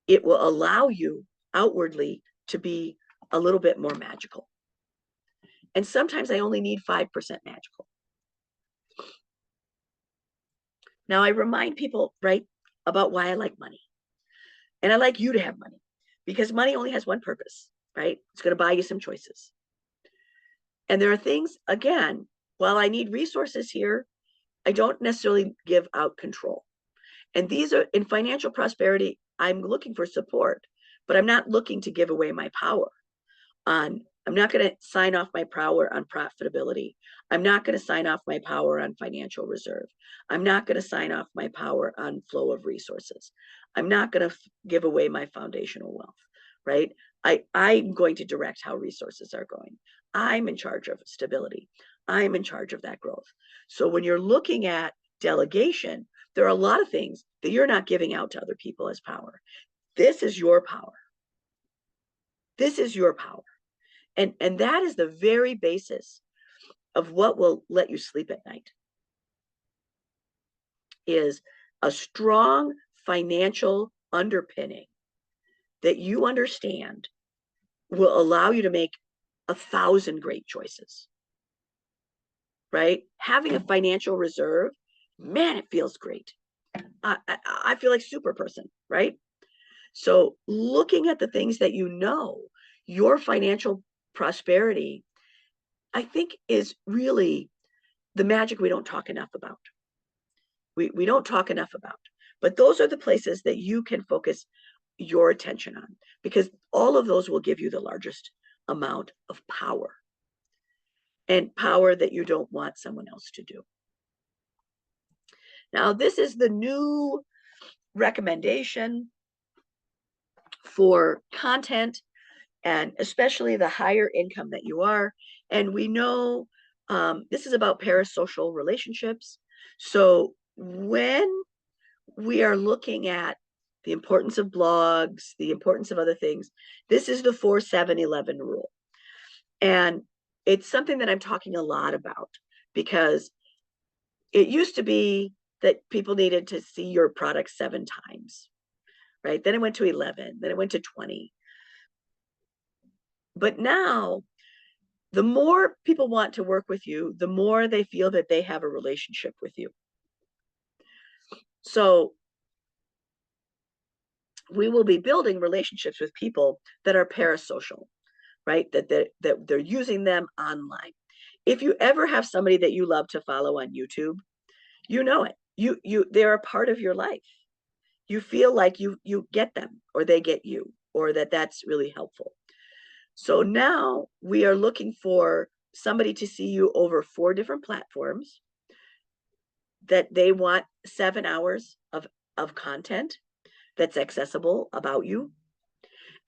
it will allow you outwardly to be a little bit more magical. And sometimes I only need 5% magical. Now I remind people, right, about why I like money. And I like you to have money, because money only has one purpose, right? It's going to buy you some choices. And there are things, again, while I need resources here, I don't necessarily give out control. And these are, in financial prosperity, I'm looking for support, but I'm not looking to give away my power on, I'm not going to sign off my power on profitability. I'm not going to sign off my power on financial reserve. I'm not going to sign off my power on flow of resources. I'm not going to give away my foundational wealth, right? I'm going to direct how resources are going. I'm in charge of stability. I'm in charge of that growth. So when you're looking at delegation, there are a lot of things that you're not giving out to other people as power. This is your power. This is your power. And that is the very basis of what will let you sleep at night, is a strong financial underpinning that you understand will allow you to make 1,000 great choices, right? Having a financial reserve, man, it feels great. I feel like super person, right? So looking at the things that you know, your financial prosperity, I think, is really the magic we don't talk enough about. We don't talk enough about, but those are the places that you can focus your attention on, because all of those will give you the largest amount of power, and power that you don't want someone else to do. Now, this is the new recommendation for content, and especially the higher income that you are. And we know this is about parasocial relationships. So when we are looking at the importance of blogs, the importance of other things, this is the 4-7-11 rule. And it's something that I'm talking a lot about, because it used to be that people needed to see your product 7 times, right? Then it went to 11, then it went to 20. But now, the more people want to work with you, the more they feel that they have a relationship with you. So we will be building relationships with people that are parasocial, right? That they're using them online. If you ever have somebody that you love to follow on YouTube, you know it. They're a part of your life. You feel like you get them, or they get you, or that's really helpful. So now we are looking for somebody to see you over 4 different platforms, that they want 7 hours of content that's accessible about you,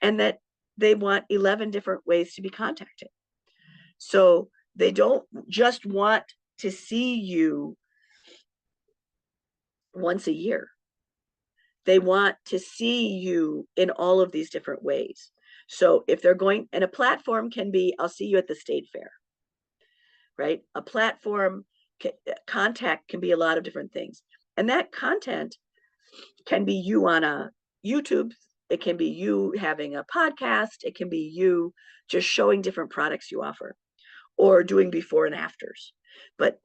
and that they want 11 different ways to be contacted. So they don't just want to see you once a year. They want to see you in all of these different ways. So if they're going, and a platform can be, I'll see you at the state fair, right? A platform contact can be a lot of different things. And that content can be you on a YouTube It can be you having a podcast. It can be you just showing different products you offer or doing before and afters. But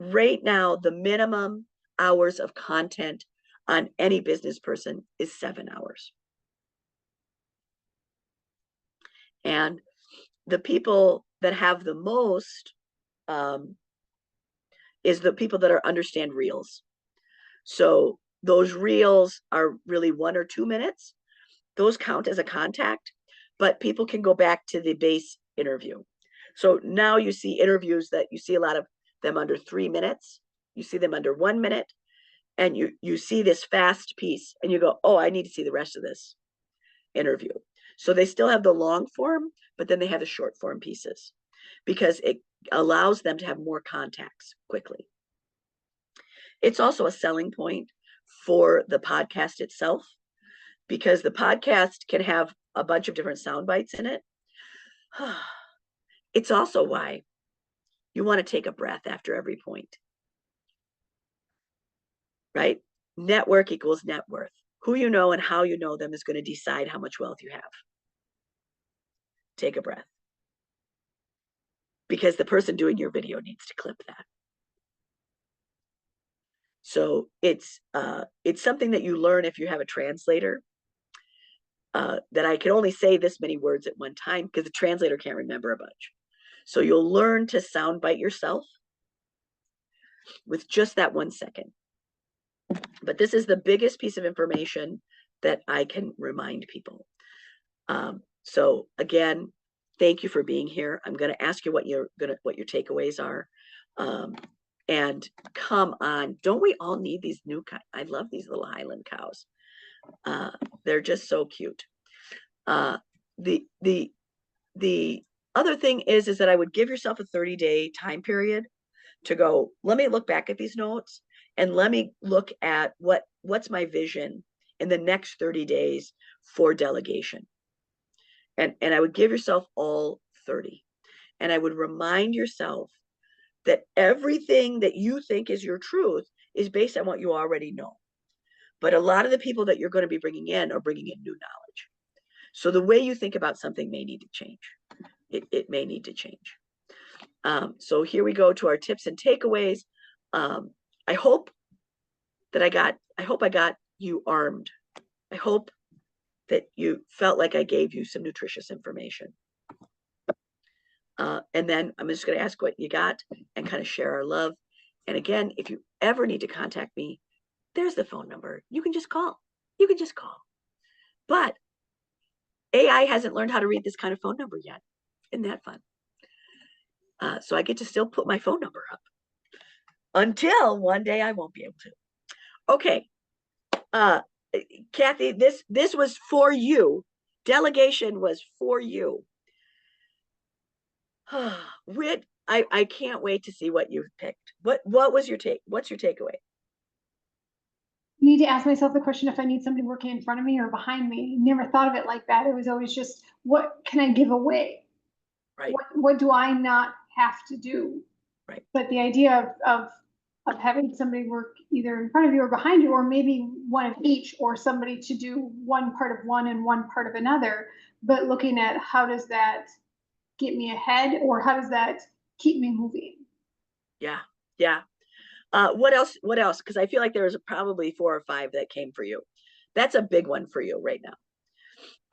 right now, the minimum hours of content on any business person is 7 hours. And the people that have the most is the people that understand reels. So those reels are really 1 or 2 minutes. Those count as a contact, but people can go back to the base interview. So now you see interviews that you see a lot of them under 3 minutes. You see them under 1 minute, and you see this fast piece and you go, oh, I need to see the rest of this interview. So they still have the long form, but then they have the short form pieces because it allows them to have more contacts quickly. It's also a selling point for the podcast itself because the podcast can have a bunch of different sound bites in it. It's also why you want to take a breath after every point, right? Network equals net worth. Who you know and how you know them is going to decide how much wealth you have. Take a breath. Because the person doing your video needs to clip that. So it's something that you learn if you have a translator, that I can only say this many words at one time because the translator can't remember a bunch. So you'll learn to soundbite yourself with just that 1 second. But this is the biggest piece of information that I can remind people. So again, thank you for being here. I'm going to ask you what your takeaways are. And come on, don't we all need these new I love these little Highland cows. They're just so cute. The other thing is that I would give yourself a 30-day time period to go, let me look back at these notes and let me look at what's my vision in the next 30 days for delegation. And I would give yourself all 30. And I would remind yourself that everything that you think is your truth is based on what you already know. But a lot of the people that you're going to be bringing in are bringing in new knowledge. So the way you think about something may need to change. It may need to change. So here we go to our tips and takeaways. I hope I got you armed. I hope that you felt like I gave you some nutritious information. And then I'm just going to ask what you got and kind of share our love. And again, if you ever need to contact me, there's the phone number. You can just call. But AI hasn't learned how to read this kind of phone number yet. Isn't that fun? So I get to still put my phone number up until one day I won't be able to. Okay. Kathy, this was for you. Delegation was for you. I can't wait to see what you picked. What was your take? What's your takeaway? I need to ask myself the question if I need somebody working in front of me or behind me. Never thought of it like that. It was always just, what can I give away? Right. What do I not have to do? Right. But the idea of having somebody work either in front of you or behind you, or maybe one of each, or somebody to do one part of one and one part of another, but looking at how does that get me ahead, or how does that keep me moving? Yeah. What else? Because I feel like there was probably 4 or 5 that came for you. That's a big one for you right now.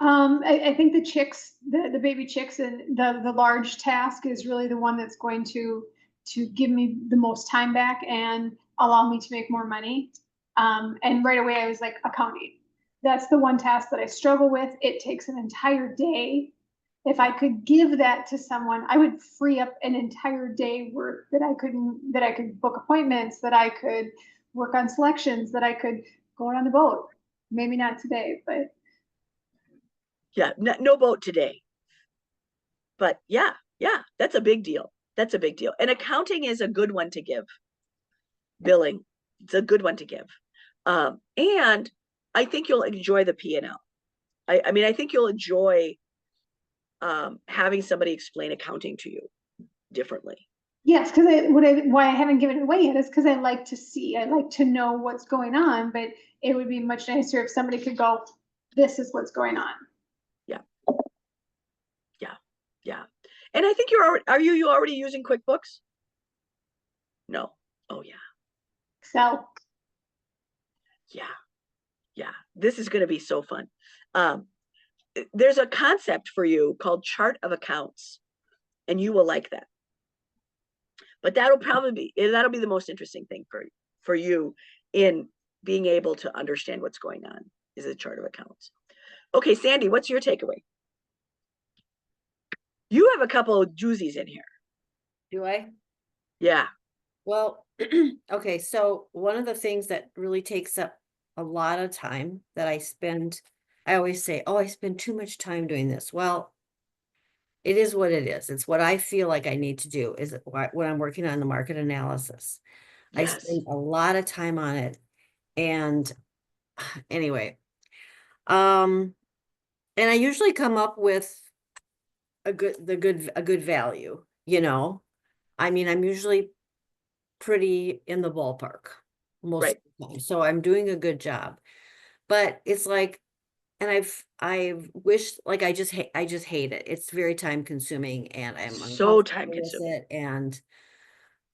I think the chicks, the baby chicks, and the large task is really the one that's going to give me the most time back and allow me to make more money. And right away I was like, accounting. That's the one task that I struggle with. It takes an entire day. If I could give that to someone, I would free up an entire day worth that I could book appointments, that I could work on selections, that I could go on the boat. Maybe not today, but yeah, no boat today. But yeah, that's a big deal. And accounting is a good one to give. Billing, it's a good one to give. And I think you'll enjoy the P&L. I mean, I think you'll enjoy having somebody explain accounting to you differently. Yes, because why I haven't given it away yet is because I like to see, I like to know what's going on, but it would be much nicer if somebody could go, this is what's going on. Yeah. And I think you already using QuickBooks? No. Oh yeah. So Yeah. This is going to be so fun. There's a concept for you called chart of accounts, and you will like that. But that'll be the most interesting thing for you in being able to understand what's going on, is a chart of accounts. Okay, Sandy, what's your takeaway? You have a couple of doozies in here. Do I? Yeah. Well, okay, so one of the things that really takes up a lot of time that I always say, oh, I spend too much time doing this. Well, it is what it is. It's what I feel like I need to do is when I'm working on the market analysis. I Yes. spend a lot of time on it. And anyway, and I usually come up with a good value, you know. I mean, I'm usually pretty in the ballpark most Right. of the time. So I'm doing a good job. But it's like, and I've wished, like I just hate it. It's very time consuming and I'm So uncomfortable time with consuming. it. And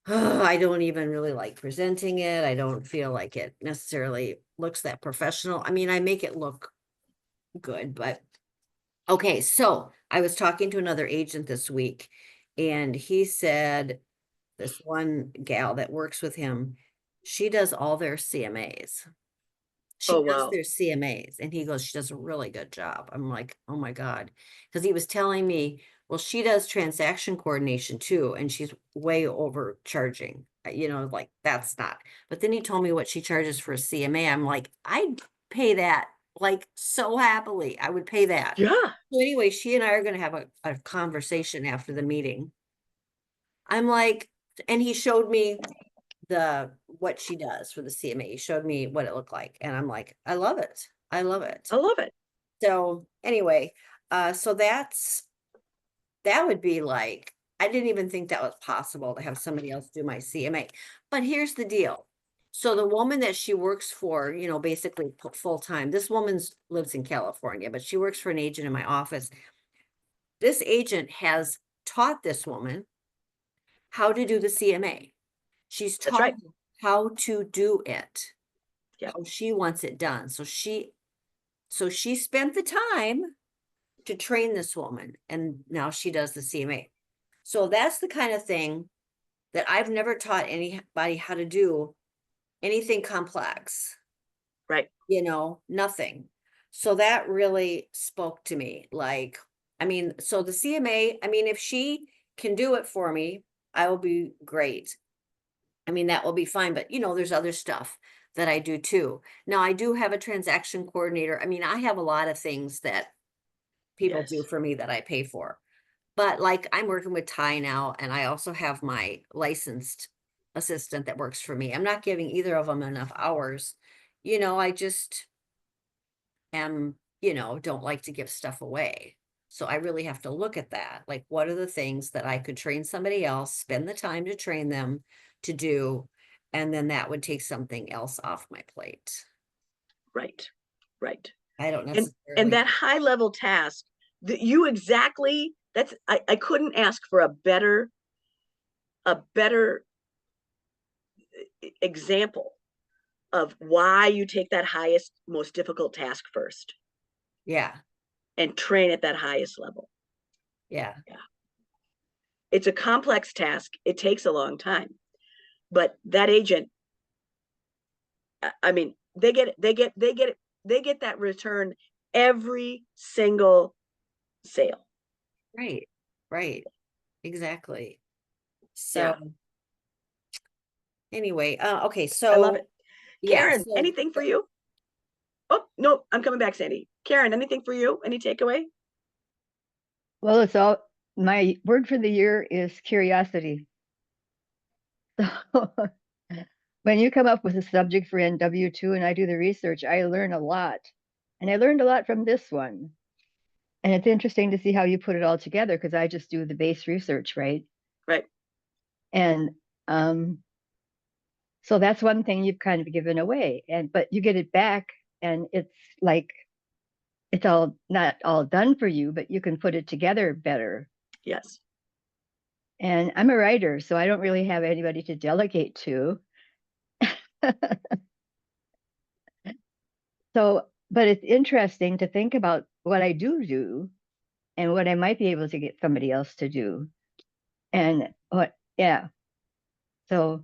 I don't even really like presenting it. I don't feel like it necessarily looks that professional. I mean, I make it look good, but okay. So I was talking to another agent this week and he said, this one gal that works with him, she does all their CMAs. She Oh, does wow. their CMAs and he goes, she does a really good job. I'm like, oh my God. Because he was telling me, well, she does transaction coordination too, and she's way overcharging. You know, like that's not. But then he told me what she charges for a CMA. I'm like, I'd pay that like so happily. I would pay that. Yeah. So anyway, she and I are going to have a conversation after the meeting. I'm like, and he showed me what she does for the CMA. He showed me what it looked like. And I'm like, I love it. I love it. I love it. So anyway, so that would be like, I didn't even think that was possible to have somebody else do my CMA. But here's the deal. So the woman that she works for, you know, basically full time, this woman lives in California, but she works for an agent in my office. This agent has taught this woman how to do the CMA. She's That's taught right. her how to do it, Yeah. how she wants it done. So she spent the time to train this woman, and now she does the CMA. So that's the kind of thing that I've never taught anybody how to do anything complex, Right. you know, nothing. So that really spoke to me. Like, I mean, so the CMA, I mean, if she can do it for me, I will be great. I mean, that will be fine, but you know, there's other stuff that I do too. Now, I do have a transaction coordinator. I mean, I have a lot of things that people Yes. do for me that I pay for. But like I'm working with Ty now, and I also have my licensed assistant that works for me. I'm not giving either of them enough hours. You know, I just am, you know, don't like to give stuff away. So I really have to look at that. Like, what are the things that I could train somebody else, spend the time to train them to do, and then that would take something else off my plate. Right. Right. I don't And necessarily. that high level task that you exactly, I couldn't ask for a better example of why you take that highest, most difficult task first Yeah. and train at that highest level. Yeah. It's a complex task. It takes a long time, but that agent, I mean, they get that return every single sale. Right. Right. Exactly. So Yeah. anyway, okay, I love so it. yeah, Karen, so anything for you? Oh, no, I'm coming back, Sandy. Karen, anything for you? Any takeaway? Well, it's all, my word for the year is curiosity. So when you come up with a subject for NW2 and I do the research, I learn a lot. And I learned a lot from this one. And it's interesting to see how you put it all together because I just do the base research, right? Right. And so that's one thing you've kind of given away. But you get it back and it's like it's all not all done for you, but you can put it together better. Yes. And I'm a writer, so I don't really have anybody to delegate to. So, but it's interesting to think about what I do and what I might be able to get somebody else to do. And what, yeah. So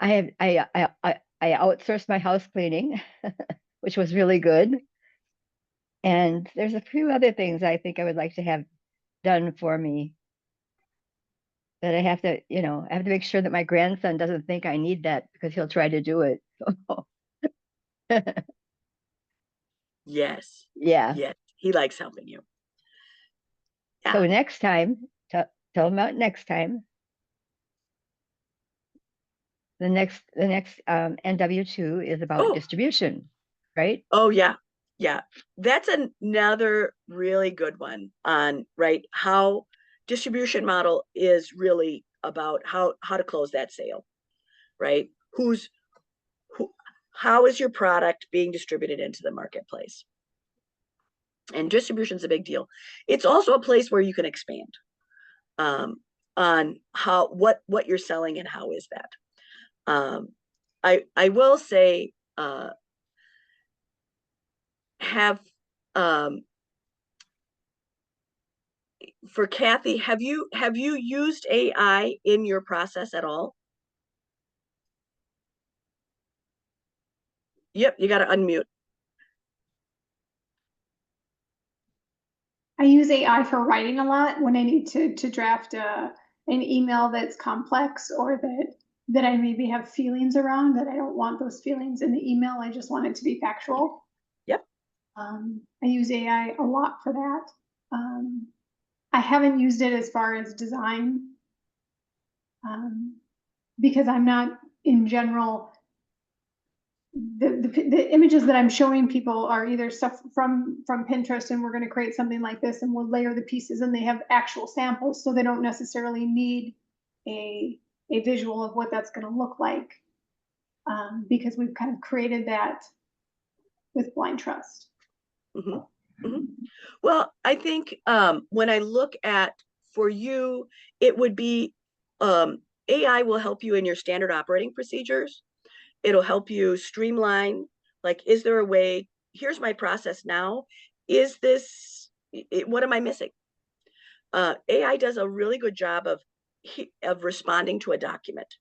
I outsourced my house cleaning, which was really good. And there's a few other things I think I would like to have done for me that I have to, I have to make sure that my grandson doesn't think I need that because he'll try to do it. Yes. Yeah. Yes. He likes helping you. So Yeah. next time, tell him about next time. The next NW2 is about Oh, distribution, right? oh yeah. Yeah. That's another really good one on, right, how distribution model is really about how to close that sale, right? Who, how is your product being distributed into the marketplace? And distribution is a big deal. It's also a place where you can expand on how what you're selling and how is that. I will say have for Kathy, have you used AI in your process at all? Yep, you got to unmute. I use AI for writing a lot when I need to draft an email that's complex or that I maybe have feelings around that I don't want those feelings in the email. I just want it to be factual. Yep. I use AI a lot for that. I haven't used it as far as design because I'm not in general. The images that I'm showing people are either stuff from Pinterest, and we're going to create something like this, and we'll layer the pieces, and they have actual samples, so they don't necessarily need a visual of what that's going to look like, because we've kind of created that with blind trust. Mm-hmm. Mm-hmm. Well, I think when I look at for you, it would be AI will help you in your standard operating procedures. It'll help you streamline, like, is there a way, here's my process now. Is this, what am I missing? AI does a really good job of responding to a document.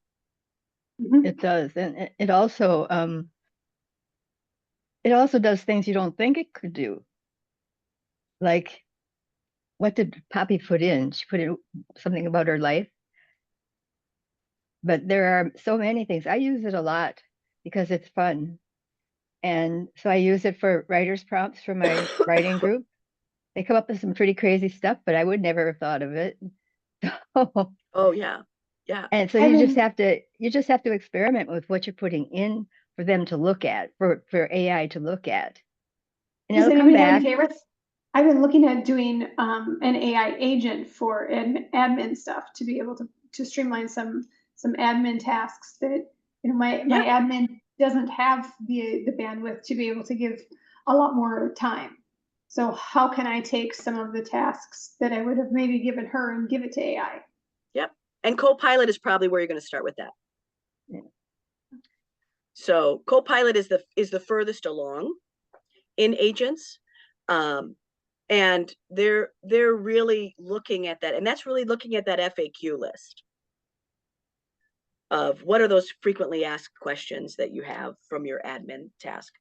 It does. And it also does things you don't think it could do. Like, what did Poppy put in? She put in something about her life. But there are so many things. I use it a lot because it's fun. And so I use it for writer's prompts for my writing group. They come up with some pretty crazy stuff, but I would never have thought of it. Oh yeah. Yeah. And so you just have to experiment with what you're putting in for them to look at, for AI to look at. And Does it'll come anybody have any back. favorites? I've been looking at doing an AI agent for an admin stuff to be able to streamline some admin tasks that my admin doesn't have the bandwidth to be able to give a lot more time. So how can I take some of the tasks that I would have maybe given her and give it to AI? Yep. And Copilot is probably where you're going to start with that. Yeah. So Copilot is the furthest along in agents. And they're really looking at that, and that's really looking at that FAQ list of what are those frequently asked questions that you have from your admin task,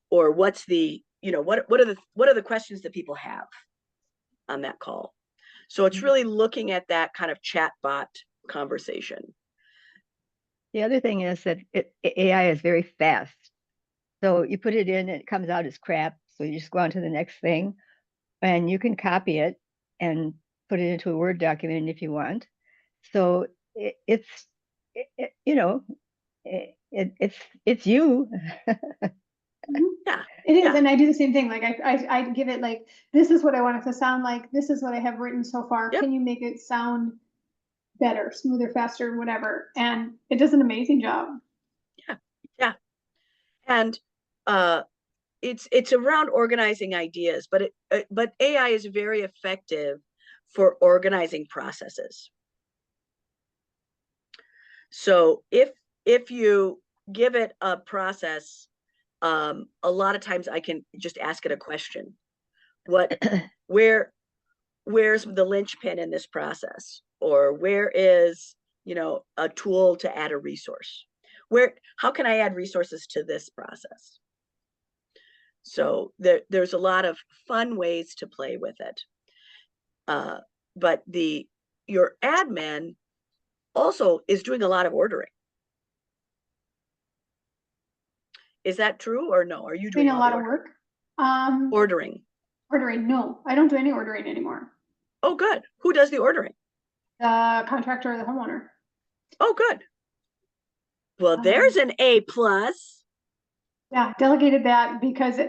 or what's the, what are the questions that people have on that call. So it's really looking at that kind of chatbot conversation. The other thing is that AI is very fast. So you put it in and it comes out as crap. So you just go on to the next thing, and you can copy it and put it into a Word document if you want. So it's you. Yeah, it is, yeah. and I do the same thing. Like I give it like, this is what I want it to sound like. This is what I have written so far. Yep. Can you make it sound better, smoother, faster, whatever? And it does an amazing job. Yeah, yeah. And it's around organizing ideas, but but AI is very effective for organizing processes. So if you give it a process, a lot of times I can just ask it a question. Where's the linchpin in this process? Or where is, a tool to add a resource? How can I add resources to this process? So there's a lot of fun ways to play with it. But your admin also is doing a lot of ordering. Is that true or no? Are you doing a lot of work? Ordering. Ordering, no, I don't do any ordering anymore. Oh, good. Who does the ordering? The contractor or the homeowner. Oh, good. Well, there's an A+. Yeah, delegated that because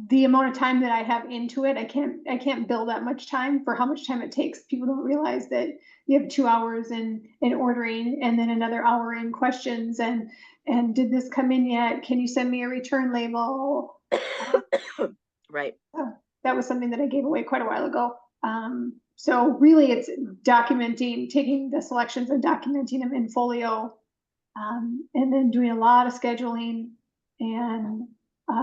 the amount of time that I have into it, I can't bill that much time for how much time it takes. People don't realize that you have 2 hours in ordering and then another hour in questions and did this come in yet? Can you send me a return label? Right. That was something that I gave away quite a while ago. So really it's documenting, taking the selections and documenting them in Folio, and then doing a lot of scheduling and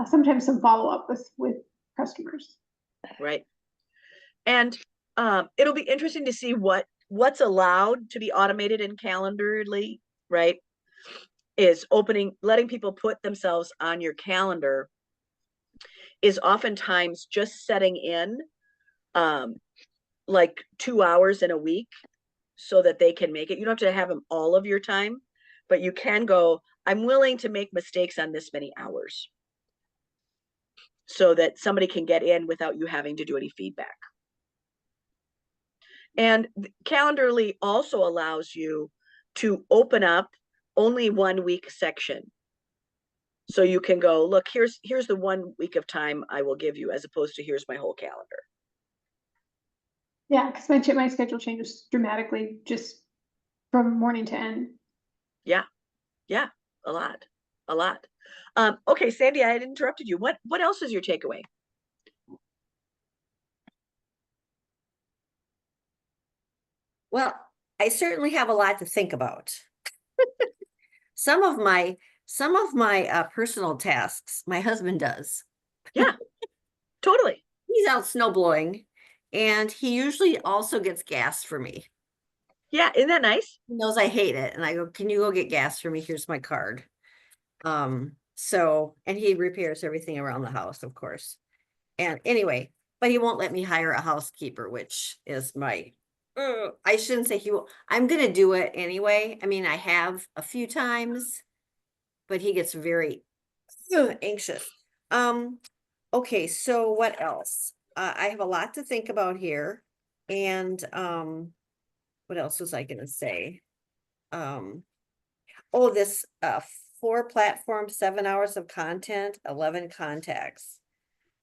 sometimes some follow-up with customers. Right. And it'll be interesting to see what's allowed to be automated in Calendarly, right? Is letting people put themselves on your calendar is oftentimes just setting in like 2 hours in a week so that they can make it. You don't have to have them all of your time, but you can go, I'm willing to make mistakes on this many hours so that somebody can get in without you having to do any feedback. And Calendarly also allows you to open up only 1 week section. So you can go, look, here's the 1 week of time I will give you, as opposed to here's my whole calendar. Yeah, because my schedule changes dramatically just from morning to end. Yeah, a lot. Okay, Sandy, I had interrupted you. What else is your takeaway? Well, I certainly have a lot to think about. Some of my personal tasks, my husband does. Yeah, totally. He's out snow blowing, and he usually also gets gas for me. Yeah, isn't that nice? He knows I hate it, and I go, "Can you go get gas for me? Here's my card." So, and he repairs everything around the house, of course. And anyway, but he won't let me hire a housekeeper, which is I shouldn't say he will. I'm gonna do it anyway. I mean, I have a few times, but he gets very anxious. Okay, so what else? I have a lot to think about here. And what else was I gonna say? Oh, this 4 platforms, 7 hours of content, 11 contacts.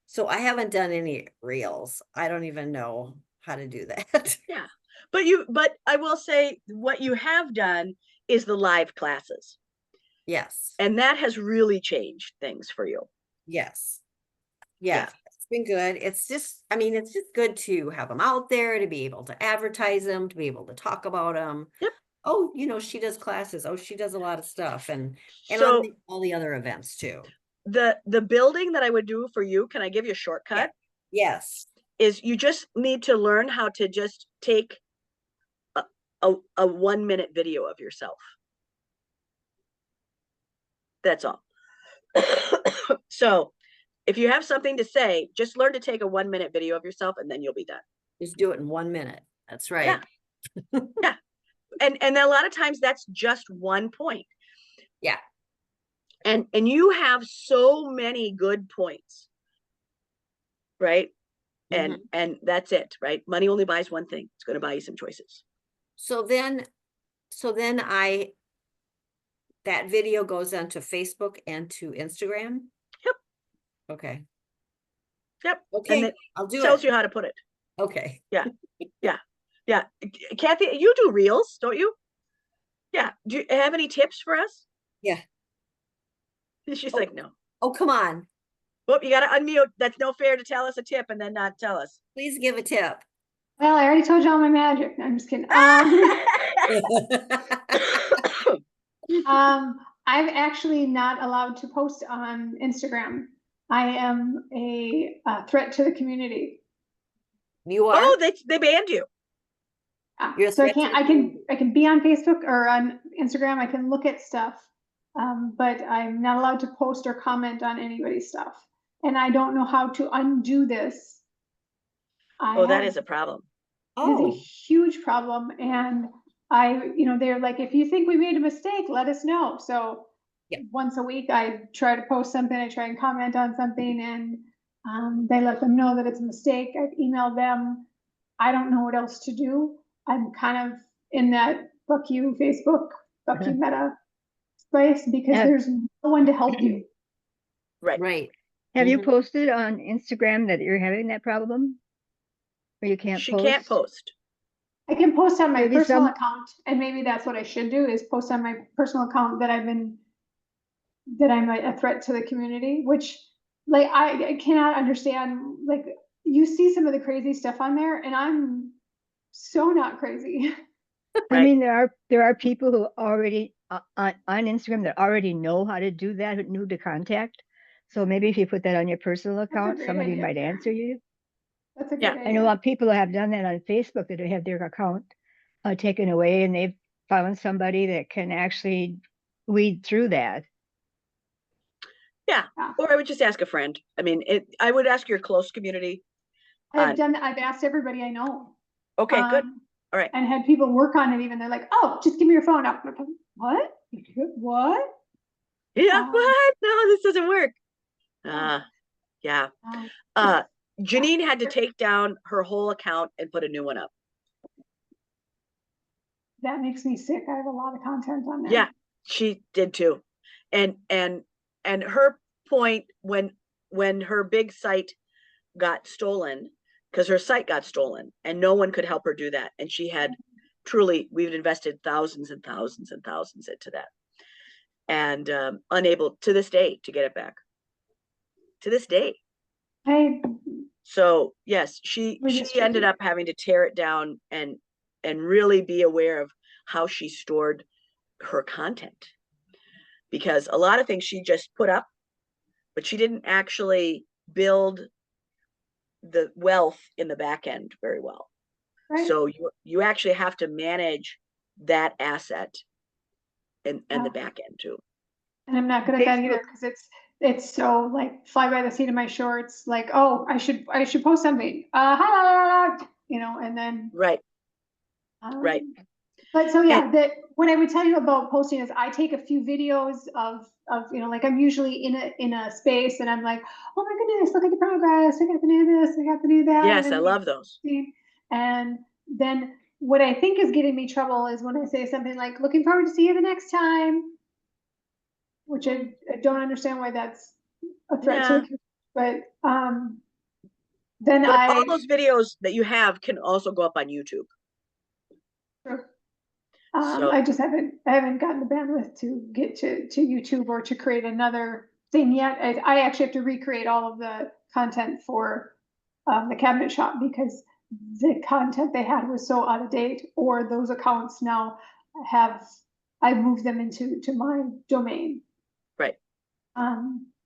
So I haven't done any reels. I don't even know how to do that. Yeah, but I will say what you have done is the live classes. Yes. And that has really changed things for you. Yes. Yeah. It's been good. It's just good to have them out there, to be able to advertise them, to be able to talk about them. Yep. Oh, she does classes. Oh, she does a lot of stuff, and so all the other events too. The building that I would do for you, can I give you a shortcut? Yeah. Yes. Is you just need to learn how to just take a 1 minute video of yourself. That's all. So if you have something to say, just learn to take a 1 minute video of yourself and then you'll be done. Just do it in 1 minute. That's right. Yeah. Yeah. And a lot of times that's just one point. Yeah. And you have so many good points, right? And that's it, right? Money only buys one thing. It's going to buy you some choices. So then that video goes onto Facebook and to Instagram. Yep. Okay. Yep. Okay. And I'll do it. Tells you how to put it. Okay. Yeah. Yeah. Yeah. Kathy, you do reels, don't you? Yeah. Do you have any tips for us? Yeah. She's like, no. Oh, come on. Well, you got to unmute. That's no fair to tell us a tip and then not tell us. Please give a tip. Well, I already told you all my magic. No, I'm just kidding. I'm actually not allowed to post on Instagram. I am a threat to the community. You are? Oh, they banned you. You're a So I threat to can't, the I can be on Facebook or on Instagram. I can look at stuff. But I'm not allowed to post or comment on anybody's stuff. And I don't know how to undo this. Oh, that is a problem. It is a Oh, huge problem. And they're like, if you think we made a mistake, let us know. So Yeah. once a week, I try to post something, I try and comment on something, and they let them know that it's a mistake. I've emailed them. I don't know what else to do. I'm kind of in that fuck you Facebook, fuck you Meta place because Have, there's no one to help you. Right. right. have you Mhm. posted on Instagram that you're having that problem? Or you can't She post? can't post. I can post on my Maybe personal some- account, and maybe that's what I should do is post on my personal account that I'm a threat to the community, which like I cannot understand. Like you see some of the crazy stuff on there, and I'm so not crazy. I Right. mean, there are people who already on Instagram that already know how to do that, who knew to contact. So maybe if you put that on your personal account, great somebody idea. might answer you. That's a Yeah. great I know a idea. lot of people have done that on Facebook that have their account taken away, and they've found somebody that can actually weed through that. Yeah. Yeah. Or I would just ask a friend. I mean, I would ask your close community. I've done that. I've asked everybody I know. Okay, good. All right. And had people work on it even. They're like, oh, just give me your phone. What? What? Yeah, Um, what? No, this doesn't work. Oh. Yeah. Um, Janine had to take down her whole account and put a new one up. That makes me sick. I have a lot of content on there. Yeah, she did too. And her point when her big site got stolen, because her site got stolen and no one could help her do that. And she had truly, we've invested thousands and thousands and thousands into that. And unable to this day to get it back. To this day. So yes, she ended up having to tear it down and really be aware of how she stored her content, because a lot of things she just put up, but she didn't actually build the wealth in the back end very well. Right. So you actually have to manage that asset and the back end too. And I'm not good at that either because it's so like fly by the seat of my shorts. Like, oh, I should post something. And then Right. Right. But so yeah, what I would tell you about posting is I take a few videos of like I'm usually in a space and I'm like, oh my goodness, look at the progress. I got to do this. I got to do that. Yes, I love those. And then what I think is getting me trouble is when I say something like, looking forward to see you the next time, which I don't understand why that's a threat to the, but then all those videos that you have can also go up on YouTube. Sure. So I haven't gotten the bandwidth to get to YouTube or to create another thing yet. I actually have to recreate all of the content for the cabinet shop because the content they had was so out of date, or those accounts now I've moved them into my domain. Right.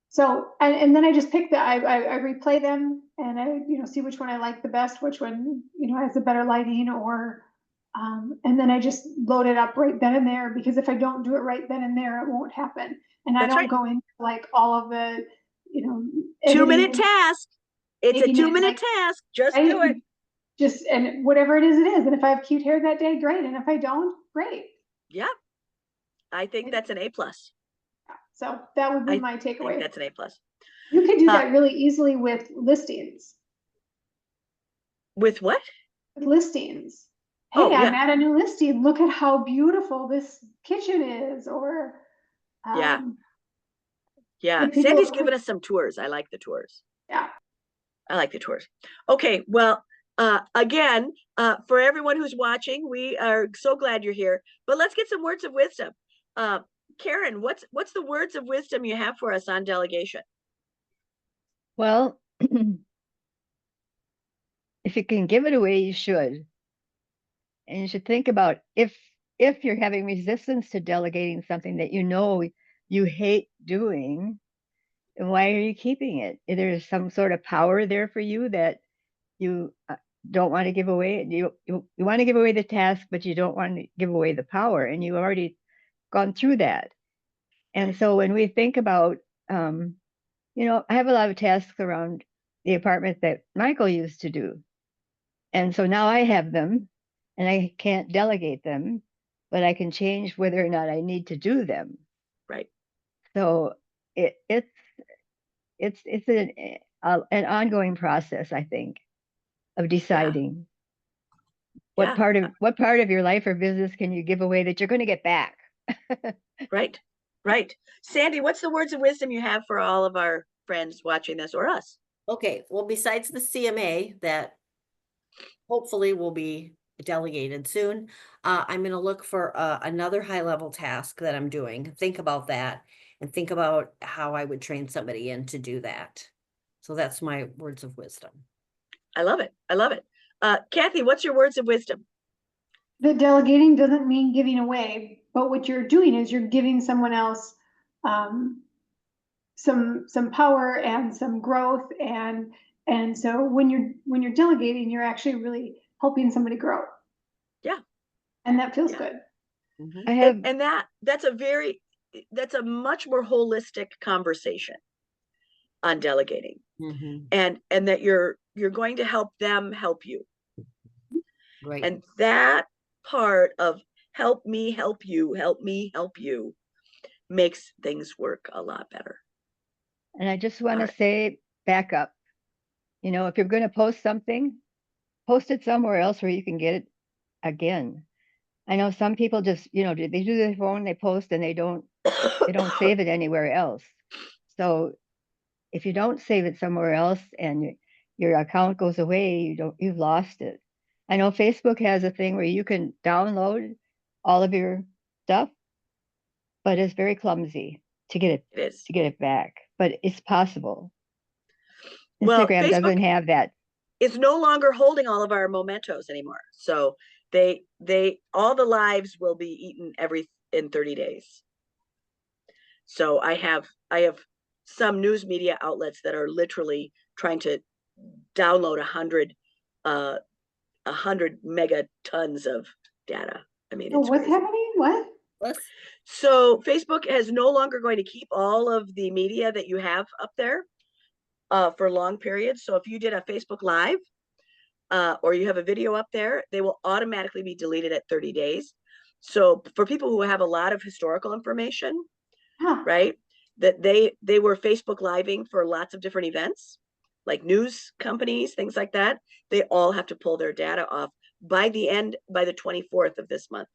So and then I just pick I replay them and I see which one I like the best, which one has the better lighting, or and then I just load it up right then and there, because if I don't do it right then and there, it won't happen. And I don't go into like all of the 2-minute task. It's a 2-minute task. Just do it. Just and whatever it is. And if I have cute hair that day, great. And if I don't, great. Yeah. I think that's an A+. So that would be my takeaway. I think that's an A+. You could do that really easily with listings. With what? With listings. Hey, I'm at a new listing. Look at how beautiful this kitchen is. Or yeah. Sandy's giving us some tours. I like the tours. Yeah. I like the tours. Okay. Well, again, for everyone who's watching, we are so glad you're here. But let's get some words of wisdom. Karen, what's the words of wisdom you have for us on delegation? Well, if you can give it away, you should. And you should think about if you're having resistance to delegating something that you know you hate doing, then why are you keeping it? If there's some sort of power there for you that you don't want to give away. You want to give away the task, but you don't want to give away the power, and you've already gone through that. And so when we think about, you know, I have a lot of tasks around the apartment that Michael used to do. And so now I have them and I can't delegate them, but I can change whether or not I need to do them. Right. So it's an ongoing process, I think, of deciding what part of your life or business can you give away that you're going to get back. Right. Right. Sandy, what's the words of wisdom you have for all of our friends watching this or us? Okay, well, besides the CMA that hopefully will be delegated soon, I'm going to look for another high level task that I'm doing. Think about that and think about how I would train somebody in to do that. So that's my words of wisdom. I love it. I love it. Kathy, what's your words of wisdom? The delegating doesn't mean giving away, but what you're doing is you're giving someone else some power and some growth, and so when you're delegating, you're actually really helping somebody grow. Yeah. And that feels Yeah. good. Mhm. I have, And that's a much more holistic conversation on delegating, Mhm. and that you're going to help them help you. Right. And that part of help me help you, help me help you, makes things work a lot better. and I just want All to right. say, back up. You know, if you're going to post something, post it somewhere else where you can get it again. I know some people just, you know, they do their phone, they post, and they don't save it anywhere else. So if you don't save it somewhere else and your account goes away, you've lost it. I know Facebook has a thing where you can download all of your stuff, but it's very clumsy to get It is. it back. But it's possible. Well, Instagram Facebook doesn't have that. is no longer holding all of our mementos anymore. So they all the lives will be eaten in 30 days. So I have some news media outlets that are literally trying to download 100 megatons of data. I mean, Oh, it's what's crazy. happening? What? Let's, So Facebook is no longer going to keep all of the media that you have up there for long periods. So if you did a Facebook Live or you have a video up there, they will automatically be deleted at 30 days. So for people who have a lot of historical information, Huh. right, that they were Facebook Living for lots of different events, like news companies, things like that, they all have to pull their data off by the 24th of this month.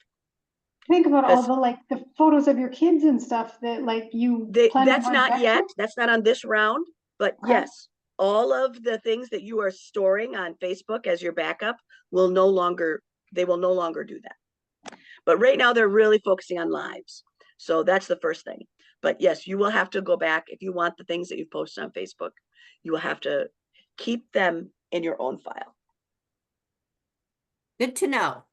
Think about all the photos of your kids and stuff that you plan on That's going not back yet. to? That's not on this round. But Okay. yes, all of the things that you are storing on Facebook as your backup will no longer do that. But right now they're really focusing on lives. So that's the first thing. But yes, you will have to go back if you want the things that you've posted on Facebook. You will have to keep them in your own file. good to know.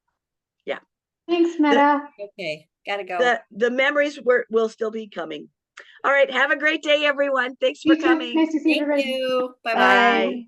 Yeah. Thanks, Meta. Okay, gotta go. The memories will still be coming. All right. Have a great day, everyone. Thanks for You too. coming. Nice to see Thank everybody. you. Bye-bye. Bye.